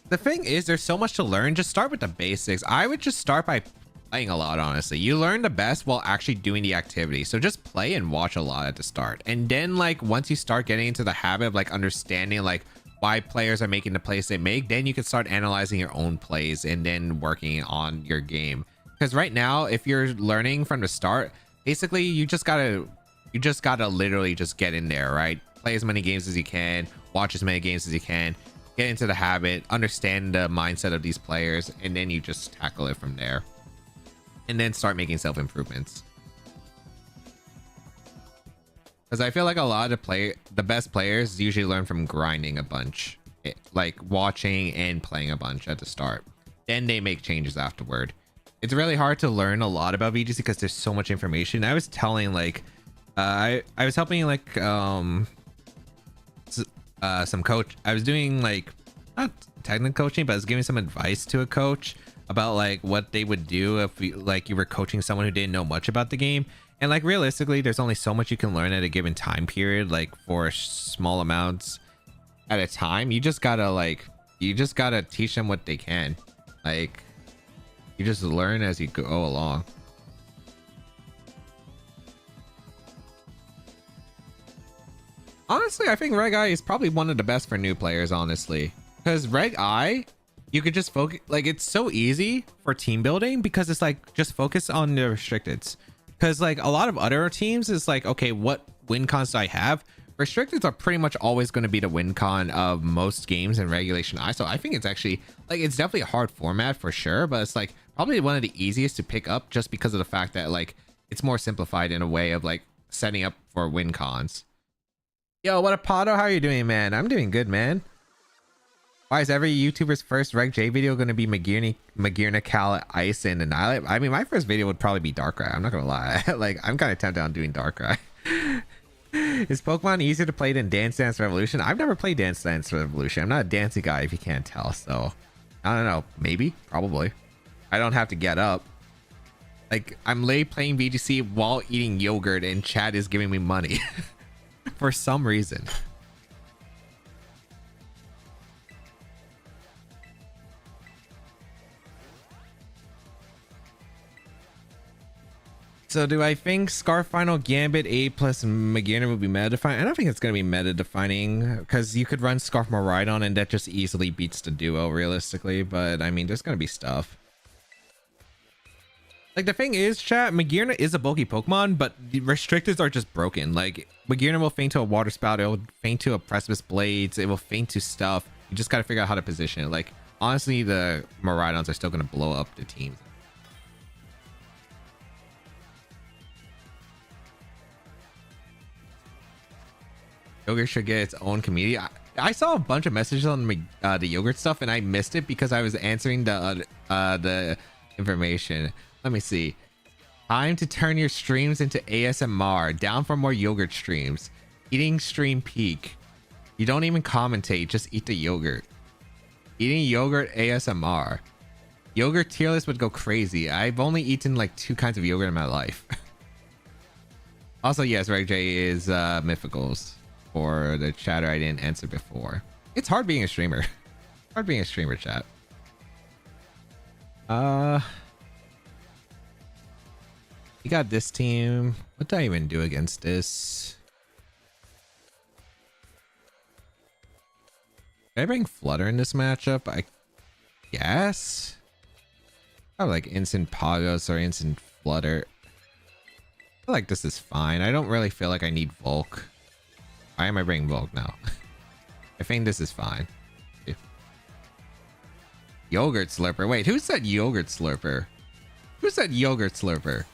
Speaker 1: The thing is, there's so much to learn. Just start with the basics. I would just start by playing a lot, honestly. You learn the best while actually doing the activity. So just play and watch a lot at the start. And then like once you start getting into the habit of like understanding like why players are making the plays they make, then you can start analyzing your own plays and then working on your game. Because right now, if you're learning from the start, basically you just gotta literally just get in there, right? Play as many games as you can, watch as many games as you can, get into the habit, understand the mindset of these players, and then you just tackle it from there. And then start making self-improvements. Because I feel like a lot of the best players usually learn from grinding a bunch, like watching and playing a bunch at the start. Then they make changes afterward. It's really hard to learn a lot about VGC because there's so much information. I was telling like, I was helping like some coach. I was doing like not technical coaching, but I was giving some advice to a coach about like what they would do if you were coaching someone who didn't know much about the game. And like realistically, there's only so much you can learn at a given time period, like for small amounts at a time. You just gotta teach them what they can. Like you just learn as you go along. Honestly, I think Reg I is probably one of the best for new players, honestly, because Reg I, you could just focus, like it's so easy for team building because it's like just focus on the restricteds. Because like a lot of other teams is like, okay, what win cons do I have? Restricteds are pretty much always going to be the win con of most games in Regulation I. So I think it's actually like, it's definitely a hard format for sure, but it's like probably one of the easiest to pick up just because of the fact that like it's more simplified in a way of like setting up for win cons. Yo, what up, Pato? How are you doing, man? I'm doing good, man. Why is every YouTuber's first Reg J video going to be Magirna, Cal, Ice, and Annihilate? I mean, my first video would probably be Darkrai. I'm not going to lie. Like, I'm kind of tempted on doing Darkrai. Is Pokemon easier to play than Dance Dance Revolution? I've never played Dance Dance Revolution. I'm not a dancing guy, if you can't tell. So, I don't know. Maybe. Probably. I don't have to get up. Like, I'm late playing VGC while eating yogurt, and Chad is giving me money. For some reason. So do I think Scarf Final Gambit A plus Magirna will be meta defining? I don't think it's going to be meta defining because you could run Scarf Maridon and that just easily beats the duo realistically. But I mean, there's going to be stuff. Like the thing is, chat, Magirna is a bulky Pokemon, but the restricteds are just broken. Like Magirna will faint to a Water Spout, it will faint to a Precipice Blades, it will faint to stuff. You just got to figure out how to position it. Like honestly, the Maridons are still going to blow up the team. Yogurt should get its own community. I saw a bunch of messages on the yogurt stuff and I missed it because I was answering the information. Let me see. Time to turn your streams into ASMR. Down for more yogurt streams. Eating stream peak. You don't even commentate, just eat the yogurt. Eating yogurt ASMR. Yogurt tier list would go crazy. I've only eaten like 2 kinds of yogurt in my life. Also, yes, Reg J is mythicals for the chatter I didn't answer before. It's hard being a streamer. Hard being a streamer, chat. You got this team. What did I even do against this? Did I bring Flutter in this matchup? I guess. I have like instant Pagos or instant Flutter. I feel like this is fine. I don't really feel like I need Volk. Why am I bringing Volk now? I think this is fine. Yogurt slurper. Wait, who said yogurt slurper? Who said yogurt slurper?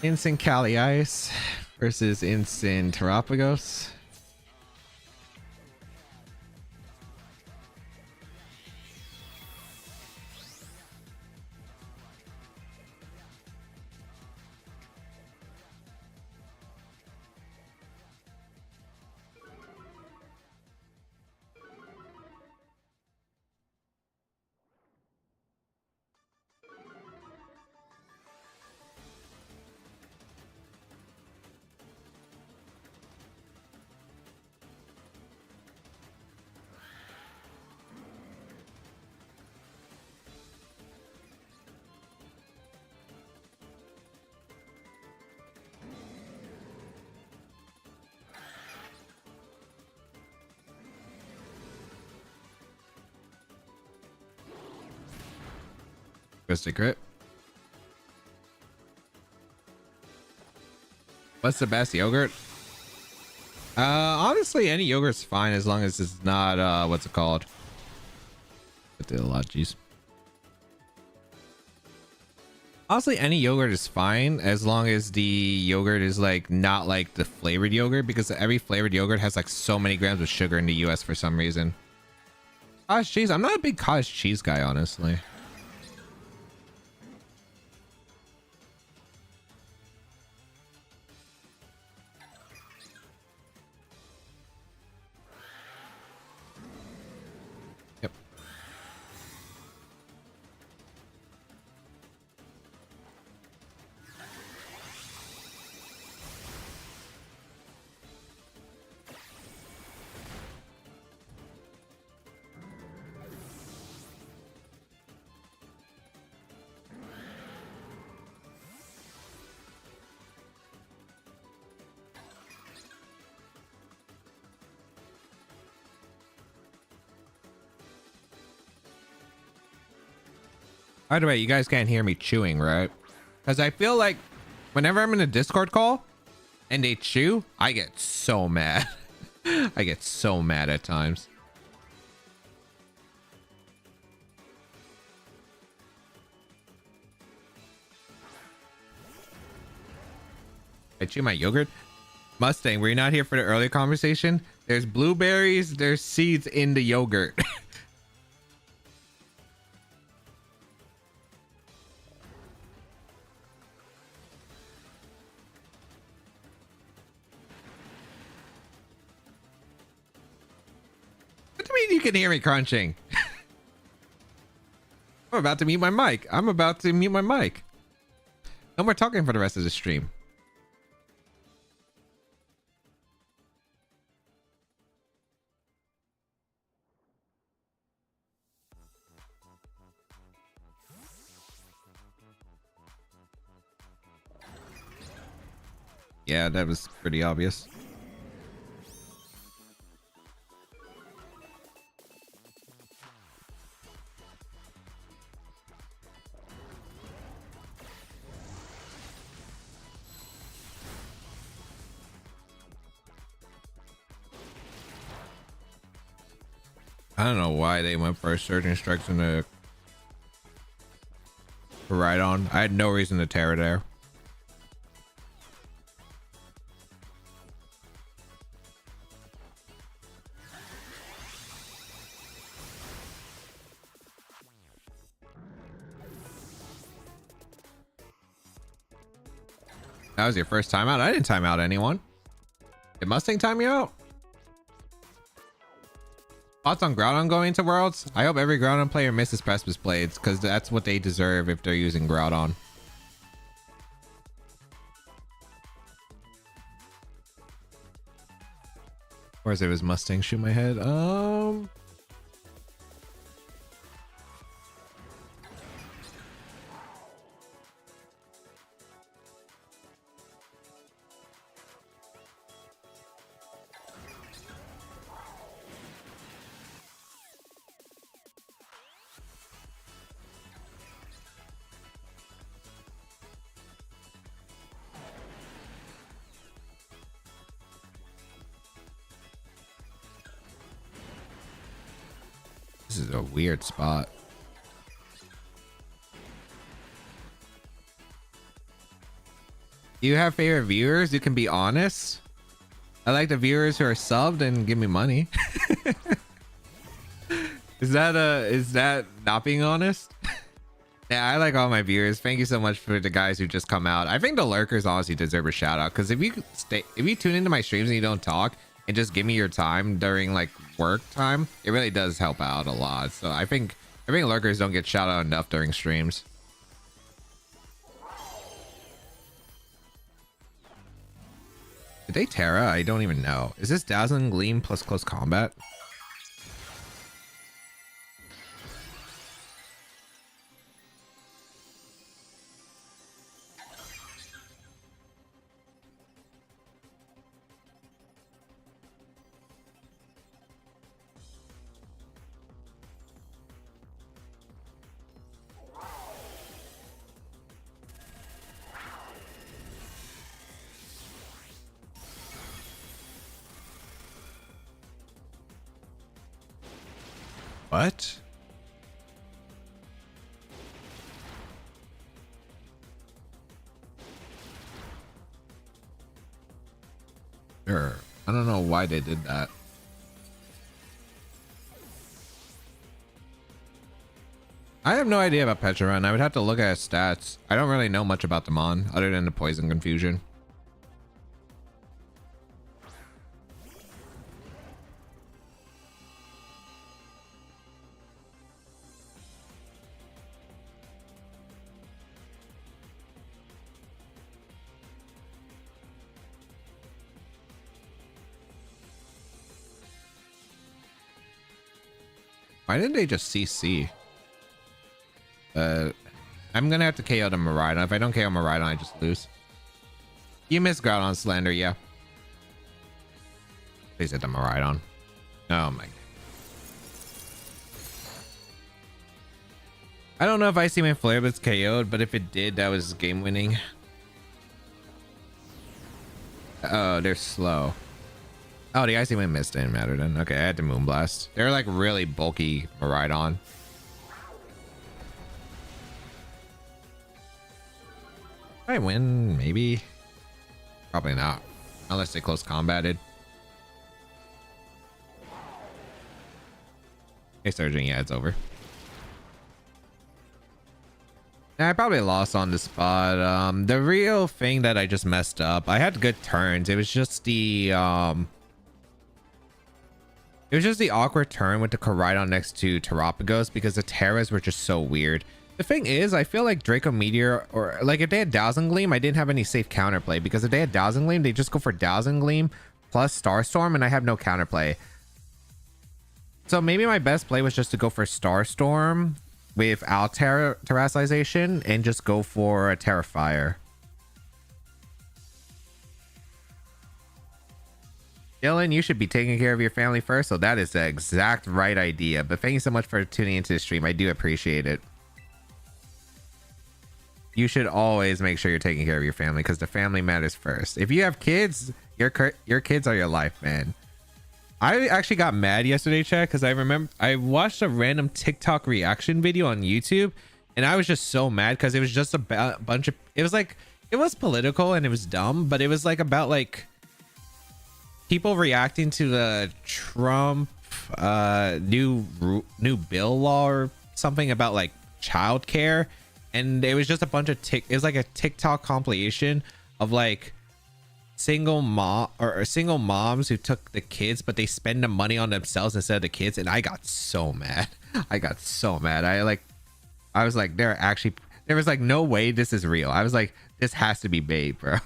Speaker 1: Instant Cali Ice versus Instant Terapagos. Twisted Crit. What's the best yogurt? Honestly, any yogurt's fine as long as it's not what's it called? I did a lot, jeez. Honestly, any yogurt is fine as long as the yogurt is like not like the flavored yogurt, because every flavored yogurt has like so many grams of sugar in the US for some reason. Cottage cheese, I'm not a big cottage cheese guy, honestly. Yep. By the way, you guys can't hear me chewing, right? Because I feel like whenever I'm in a Discord call and they chew, I get so mad. I get so mad at times. I chew my yogurt. Mustang, were you not here for the earlier conversation? There's blueberries, there's seeds in the yogurt. What do you mean you can hear me crunching? I'm about to mute my mic. I'm about to mute my mic. No more talking for the rest of the stream. Yeah, that was pretty obvious. I don't know why they went for surging strikes in the right on. I had no reason to tear it there. That was your first time out? I didn't time out anyone. Did Mustang time you out? Thoughts on Groudon going into Worlds? I hope every Groudon player misses Precipice Blades, because that's what they deserve if they're using Groudon. Or as it was Mustang shoot my head. This is a weird spot. You have favorite viewers? You can be honest. I like the viewers who are subbed and give me money. Is that not being honest? Yeah, I like all my viewers. Thank you so much for the guys who just come out. I think the lurkers honestly deserve a shout out, because if you tune into my streams and you don't talk and just give me your time during like work time, it really does help out a lot. So I think lurkers don't get shout out enough during streams. Did they Terra? I don't even know. Is this Dazzling Gleam plus close combat? What? Sure. I don't know why they did that. I have no idea about Petra Run. I would have to look at his stats. I don't really know much about the Mon other than the poison confusion. Why didn't they just CC? I'm gonna have to KO the Miraidon. If I don't KO Miraidon, I just lose. You missed Groudon Slander, yeah. Please hit the Miraidon. Oh my god. I don't know if Icy Wind Flare was KO'd, but if it did, that was game winning. Oh, they're slow. Oh, the Icy Wind Mist didn't matter then. Okay, I had to Moonblast. They're like really bulky Miraidon. I win, maybe. Probably not. Unless they close combated. Hey, Surgeon, yeah, it's over. I probably lost on the spot. The real thing that I just messed up, I had good turns. It was just the awkward turn with the Koraidon next to Terapagos, because the Terras were just so weird. The thing is, I feel like Draco Meteor, or like if they had Dazzling Gleam, I didn't have any safe counterplay, because if they had Dazzling Gleam, they just go for Dazzling Gleam plus Starstorm, and I have no counterplay. So maybe my best play was just to go for Starstorm without Terrasization and just go for a Terrifier. Dylan, you should be taking care of your family first, so that is the exact right idea. But thank you so much for tuning into the stream. I do appreciate it. You should always make sure you're taking care of your family, because the family matters first. If you have kids, your kids are your life, man. I actually got mad yesterday, chat, because I remember I watched a random TikTok reaction video on YouTube, and I was just so mad because it was just a bunch of, it was like, it was political and it was dumb, but it was like about like people reacting to the Trump new bill law or something about like childcare, and it was just a bunch of it was like a TikTok compilation of like single moms who took the kids, but they spend the money on themselves instead of the kids, and I got so mad. I was like, there was like no way this is real. I was like, this has to be bait, bro.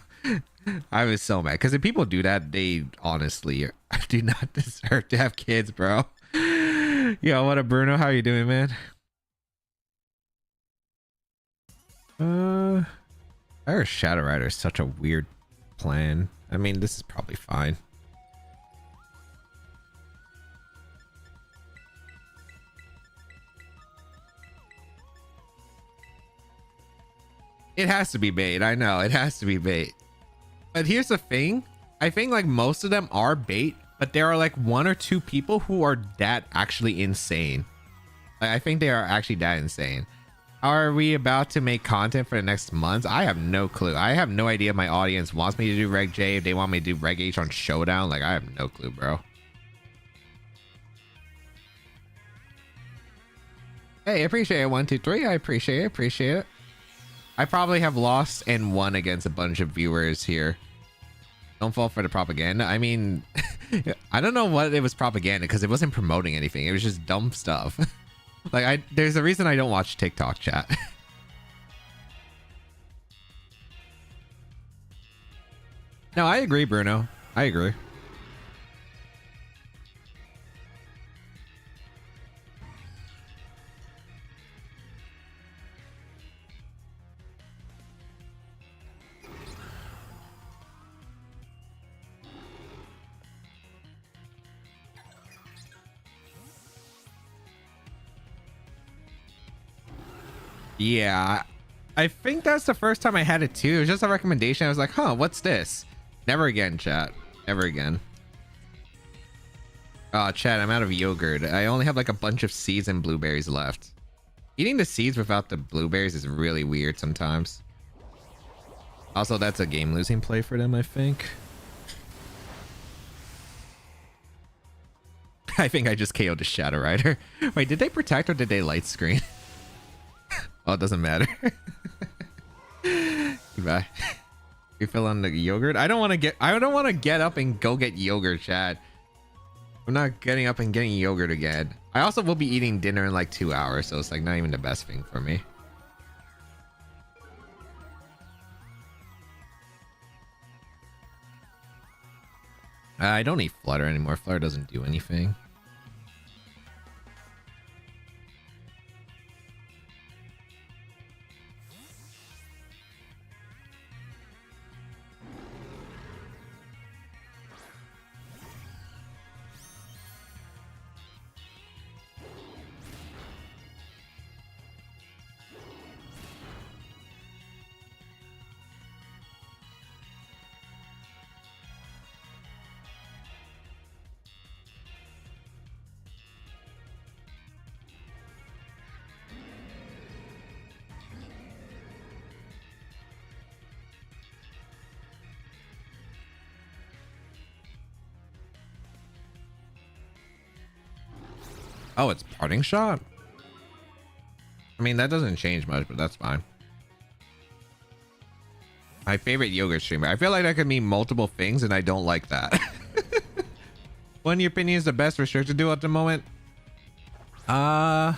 Speaker 1: I was so mad, because if people do that, they honestly do not deserve to have kids, bro. Yo, what up, Bruno? How you doing, man? Irish Shadow Rider is such a weird plan. I mean, this is probably fine. It has to be bait. I know it has to be bait. But here's the thing. I think like most of them are bait, but there are like one or two people who are that actually insane. Like, I think they are actually that insane. Are we about to make content for the next month? I have no clue. I have no idea if my audience wants me to do Reg J, if they want me to do Reg H on Showdown. Like, I have no clue, bro. Hey, appreciate it. 1, 2, 3. I appreciate it. Appreciate it. I probably have lost and won against a bunch of viewers here. Don't fall for the propaganda. I mean, I don't know what it was propaganda because it wasn't promoting anything. It was just dumb stuff. Like, there's a reason I don't watch TikTok, chat. No, I agree, Bruno. I agree. Yeah, I think that's the first time I had it too. It was just a recommendation. I was like, huh, what's this? Never again, chat. Never again. Oh, chat, I'm out of yogurt. I only have like a bunch of seeds and blueberries left. Eating the seeds without the blueberries is really weird sometimes. Also, that's a game losing play for them, I think. I think I just KO'd a Shadow Rider. Wait, did they protect or did they light screen? Oh, it doesn't matter. Goodbye. You feel on the yogurt? I don't want to get up and go get yogurt, chat. I'm not getting up and getting yogurt again. I also will be eating dinner in like 2 hours, so it's like not even the best thing for me. I don't need Flutter anymore. Flutter doesn't do anything. Oh, it's parting shot? I mean, that doesn't change much, but that's fine. My favorite yogurt streamer. I feel like that could mean multiple things, and I don't like that. What in your opinion is the best restricted duo at the moment? I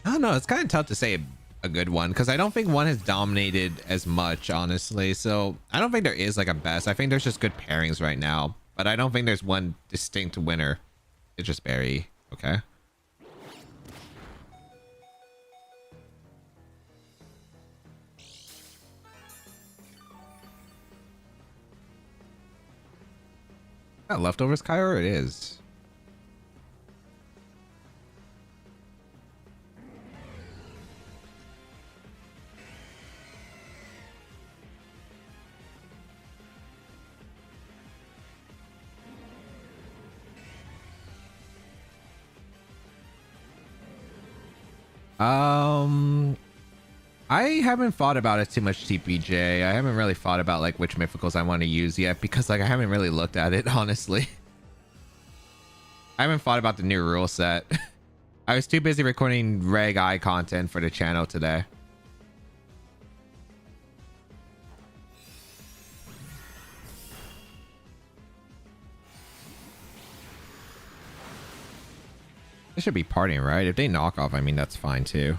Speaker 1: don't know. It's kind of tough to say a good one because I don't think one has dominated as much, honestly. So I don't think there is like a best. I think there's just good pairings right now, but I don't think there's one distinct winner. It's just Barry. Okay. Not leftovers, Kyro? It is. I haven't thought about it too much, TPJ. I haven't really thought about like which mythicals I want to use yet because like I haven't really looked at it, honestly. I haven't thought about the new rule set. I was too busy recording Reg I content for the channel today. They should be partying, right? If they knock off, I mean, that's fine too.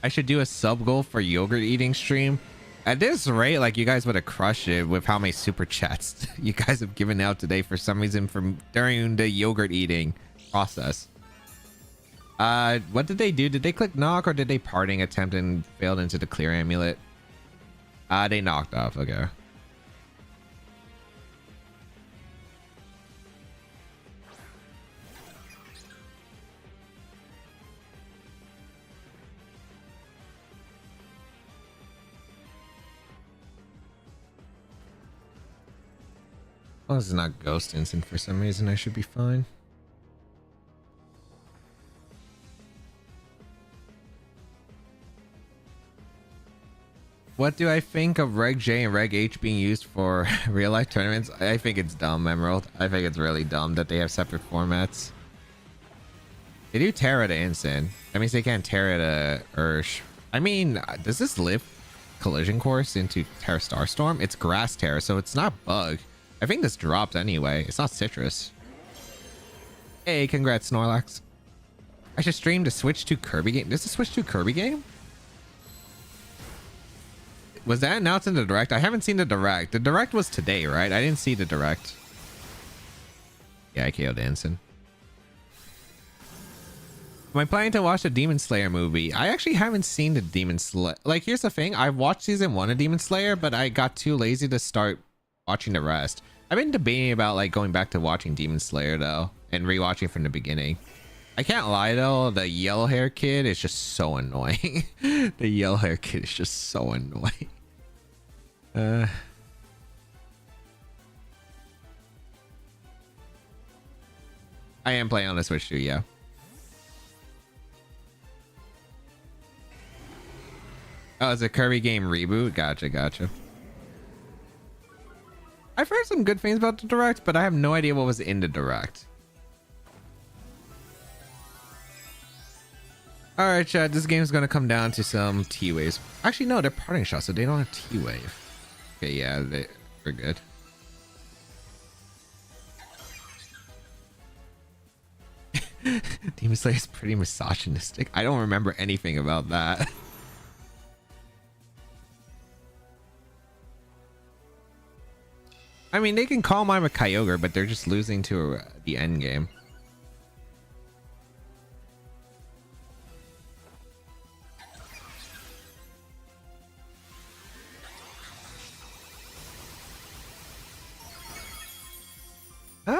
Speaker 1: I should do a sub goal for yogurt eating stream. At this rate, like you guys would have crushed it with how many super chats you guys have given out today for some reason from during the yogurt eating process. What did they do? Did they click knock or did they parting attempt and failed into the clear amulet? They knocked off. Okay. long as it's not Ghost Instant for some reason, I should be fine. What do I think of Reg J and Reg H being used for real life tournaments? I think it's dumb, Emerald. I think it's really dumb that they have separate formats. They do Terra to Instant. That means they can't Terra to Ursh. I mean, does this lift Collision Course into Terra Starstorm? It's Grass Terra, so it's not Bug. I think this dropped anyway. It's not Citrus. Hey, congrats, Snorlax. I should stream to switch to Kirby game. Does it switch to Kirby game? Was that announced in the direct? I haven't seen the direct. The direct was today, right? I didn't see the direct. Yeah, I KO'd Anson. Am I planning to watch the Demon Slayer movie? I actually haven't seen the Demon Slayer. Like, here's the thing. I've watched season 1 of Demon Slayer, but I got too lazy to start watching the rest. I've been debating about like going back to watching Demon Slayer though, and rewatching from the beginning. I can't lie though, the yellow hair kid is just so annoying. The yellow hair kid is just so annoying. I am playing on the Switch too, yeah. Oh, it's a Kirby game reboot? Gotcha, gotcha. I've heard some good things about the direct, but I have no idea what was in the direct. Alright, chat, this game's gonna come down to some T-Waves. Actually, no, they're parting shots, so they don't have T-Wave. Okay, yeah, they're good. Demon Slayer is pretty misogynistic. I don't remember anything about that. I mean, they can call mine a Kyogre, but they're just losing to the end game.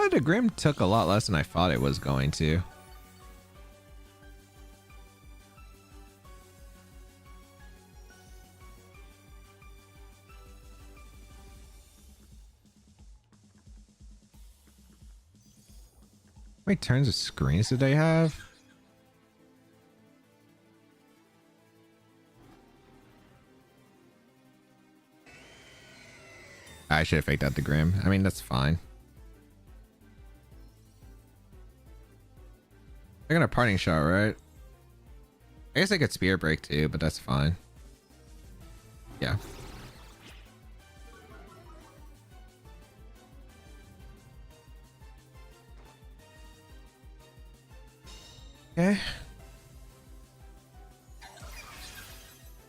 Speaker 1: The Grim took a lot less than I thought it was going to. How many turns of screens did they have? I should have faked out the Grim. I mean, that's fine. They're gonna parting shot, right? I guess I could spear break too, but that's fine. Yeah. Okay.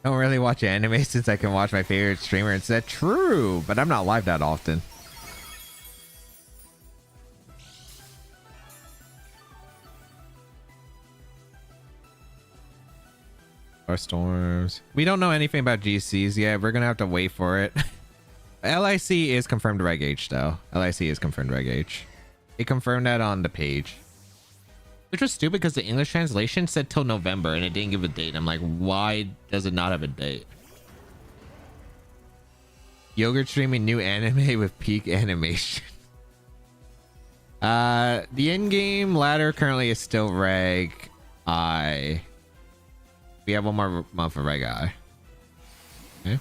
Speaker 1: Don't really watch anime since I can watch my favorite streamer instead. True, but I'm not live that often. Our storms. We don't know anything about GCs yet. We're gonna have to wait for it. LIC is confirmed Reg H though. LIC is confirmed Reg H. It confirmed that on the page. Which was stupid because the English translation said till November and it didn't give a date. I'm like, why does it not have a date? Yogurt streaming new anime with peak animation. The in-game ladder currently is still Reg I. We have one more month for Reg I. Okay.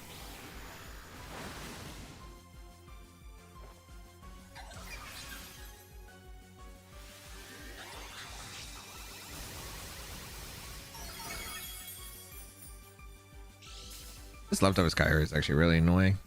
Speaker 1: This leftover Skyr is actually really annoying.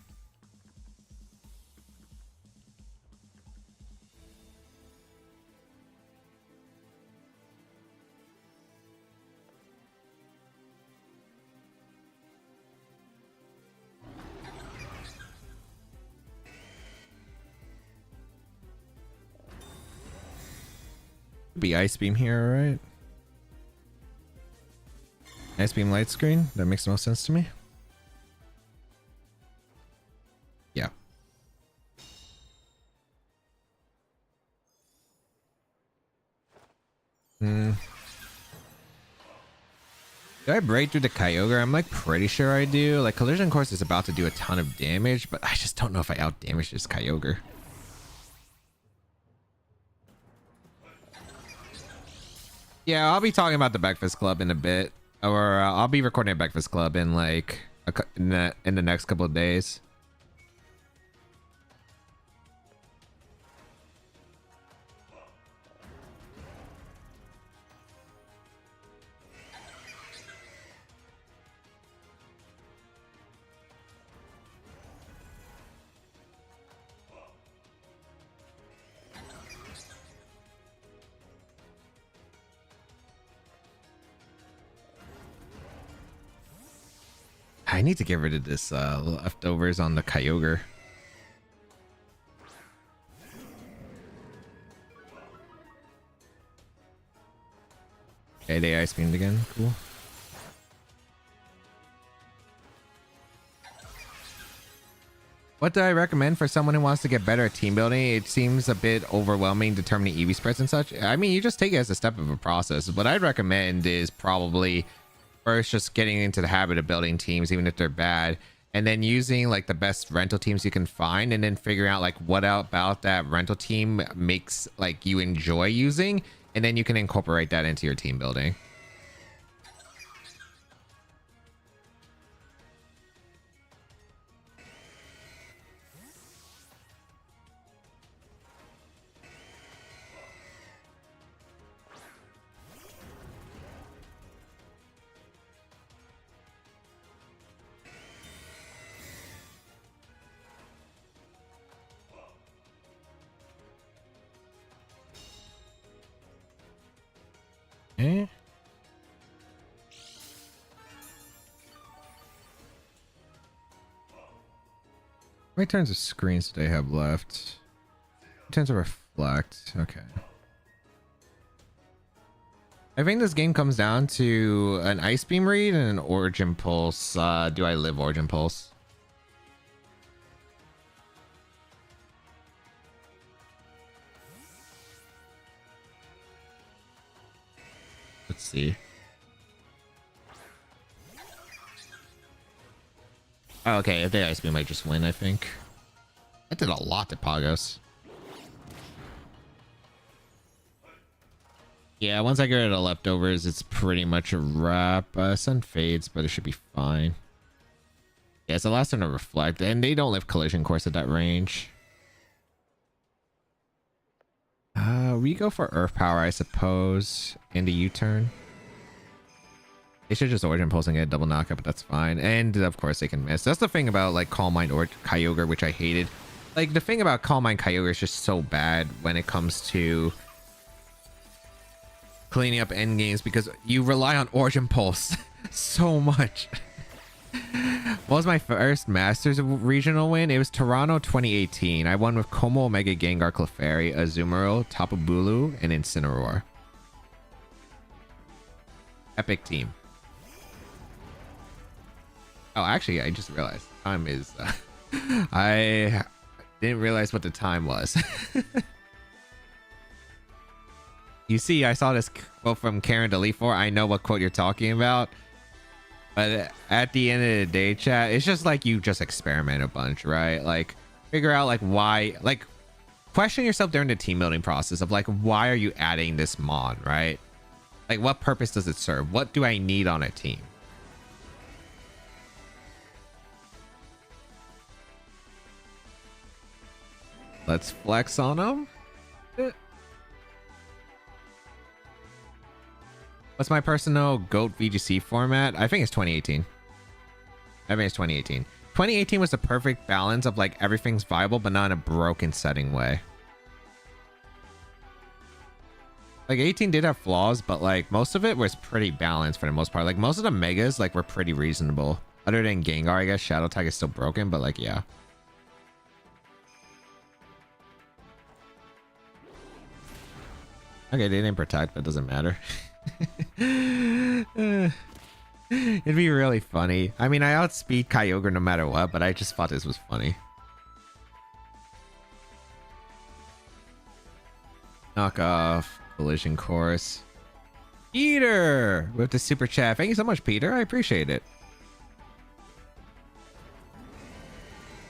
Speaker 1: Be Ice Beam here, right? Ice Beam light screen? That makes the most sense to me. Yeah. Do I break through the Kyogre? I'm like pretty sure I do. Like Collision Course is about to do a ton of damage, but I just don't know if I out damage this Kyogre. Yeah, I'll be talking about the Breakfast Club in a bit, or I'll be recording a Breakfast Club in like in the next couple of days. I need to get rid of this leftovers on the Kyogre. Okay, they ice beamed again. Cool. What do I recommend for someone who wants to get better at team building? It seems a bit overwhelming determining EV spreads and such. I mean, you just take it as a step of a process. What I'd recommend is probably first just getting into the habit of building teams, even if they're bad, and then using like the best rental teams you can find, and then figuring out like what about that rental team makes like you enjoy using, and then you can incorporate that into your team building. Okay. How many turns of screens do they have left? Turns of reflect. Okay. I think this game comes down to an Ice Beam read and an Origin Pulse. Do I live Origin Pulse? Let's see. Oh, okay, if they Ice Beam, I just win, I think. That did a lot to Pagos. Yeah, once I get rid of the leftovers, it's pretty much a wrap. Sun fades, but it should be fine. Yeah, it's the last one to reflect, and they don't live collision course at that range. We go for Earth Power, I suppose, in the U-turn. They should just Origin Pulse and get a double knockup, but that's fine. And of course they can miss. That's the thing about like Calm Mind or Kyogre, which I hated. Like the thing about Calm Mind Kyogre is just so bad when it comes to cleaning up end games, because you rely on Origin Pulse so much. What was my first Masters regional win? It was Toronto 2018. I won with Como, Omega Gengar, Clefairy, Azumarill, Tapu Bulu, and Incineroar. Epic team. Oh, actually, I just realized time is. I didn't realize what the time was. You see, I saw this quote from Karen Delefor. I know what quote you're talking about. But at the end of the day, chat, it's just like you just experiment a bunch, right? Like, figure out like why, like, question yourself during the team building process of like, why are you adding this mod, right? Like, what purpose does it serve? What do I need on a team? Let's flex on them. What's my personal GOAT VGC format? I think it's 2018. I think it's 2018. 2018 was the perfect balance of like everything's viable, but not in a broken setting way. Like 18 did have flaws, but like most of it was pretty balanced for the most part. Like most of the megas like were pretty reasonable. Other than Gengar, I guess Shadow Tag is still broken, but like yeah. Okay, they didn't protect, but it doesn't matter. It'd be really funny. I mean, I outspeed Kyogre no matter what, but I just thought this was funny. Knock off collision course. Peter with the super chat. Thank you so much, Peter. I appreciate it.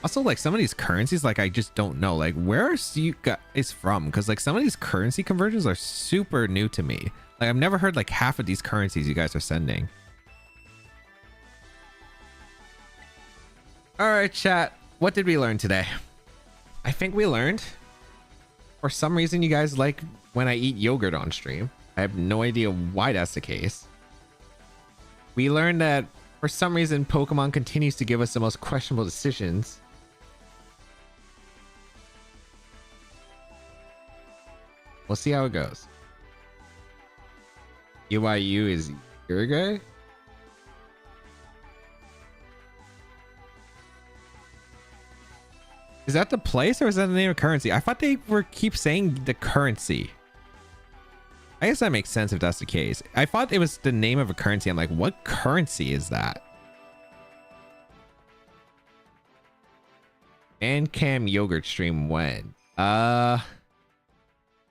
Speaker 1: Also, like some of these currencies, like I just don't know, like where is you guys from? Because like some of these currency conversions are super new to me. Like, I've never heard like half of these currencies you guys are sending. All right, chat. What did we learn today? I think we learned, for some reason, you guys like when I eat yogurt on stream. I have no idea why that's the case. We learned that for some reason, Pokemon continues to give us the most questionable decisions. We'll see how it goes. UIU is Uruguay? Is that the place or is that the name of currency? I thought they were keep saying the currency. I guess that makes sense if that's the case. I thought it was the name of a currency. I'm like, what currency is that? And Cam yogurt stream when? I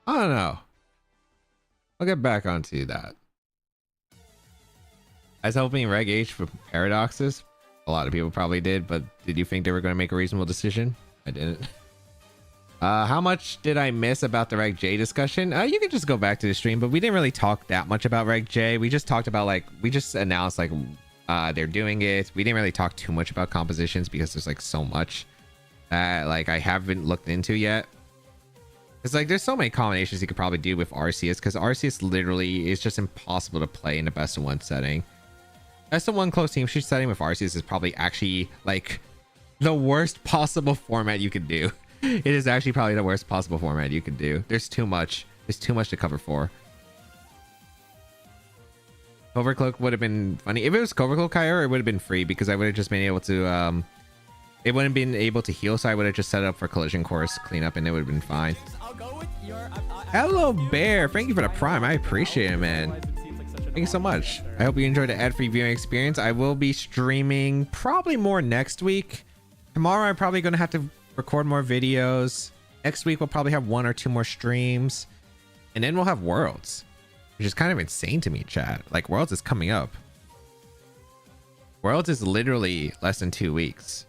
Speaker 1: don't know. I'll get back onto that. I was hoping Reg H for paradoxes. A lot of people probably did, but did you think they were going to make a reasonable decision? I didn't. How much did I miss about the Reg J discussion? You can just go back to the stream, but we didn't really talk that much about Reg J. We just talked about like, we just announced like they're doing it. We didn't really talk too much about compositions because there's like so much that like I haven't looked into yet. It's like there's so many combinations you could probably do with Arceus because Arceus literally is just impossible to play in the best of one setting. Best of one close team sheet setting with Arceus is probably actually like the worst possible format you could do. It is actually probably the worst possible format you could do. There's too much. There's too much to cover for. Overcloak would have been funny. If it was Overcloak Kyra, it would have been free because I would have just been able to it wouldn't have been able to heal, so I would have just set it up for collision course cleanup and it would have been fine. Hello Bear, thank you for the prime. I appreciate it, man. Thank you so much. I hope you enjoyed the ad-free viewing experience. I will be streaming probably more next week. Tomorrow I'm probably going to have to record more videos. Next week we'll probably have 1 or 2 more streams. And then we'll have Worlds, which is kind of insane to me, chat. Like, Worlds is coming up. Worlds is literally less than 2 weeks.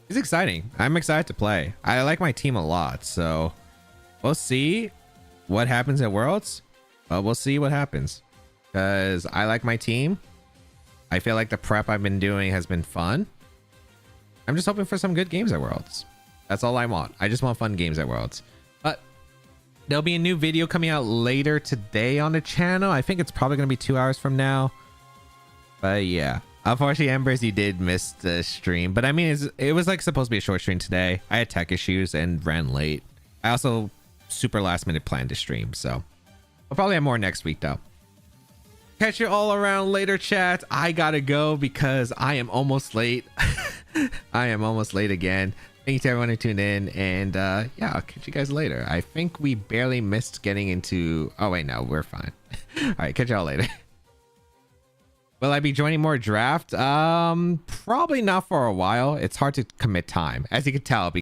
Speaker 1: It's exciting. I'm excited to play. I like my team a lot, so we'll see what happens at Worlds. But we'll see what happens. Because I like my team. I feel like the prep I've been doing has been fun. I'm just hoping for some good games at Worlds. That's all I want. I just want fun games at Worlds. But there'll be a new video coming out later today on the channel. I think it's probably going to be 2 hours from now. But yeah. Unfortunately, Embers, you did miss the stream. But I mean, it was like supposed to be a short stream today. I had tech issues and ran late. I also super last minute planned to stream. So we'll probably have more next week though. Catch you all around later, chat. I gotta go because I am almost late. I am almost late again. Thank you to everyone who tuned in, and yeah, I'll catch you guys later. I think we barely missed getting into... Oh wait, no, we're fine. All right, catch y'all later. Will I be joining more draft? Probably not for a while. It's hard to commit time, as you can tell.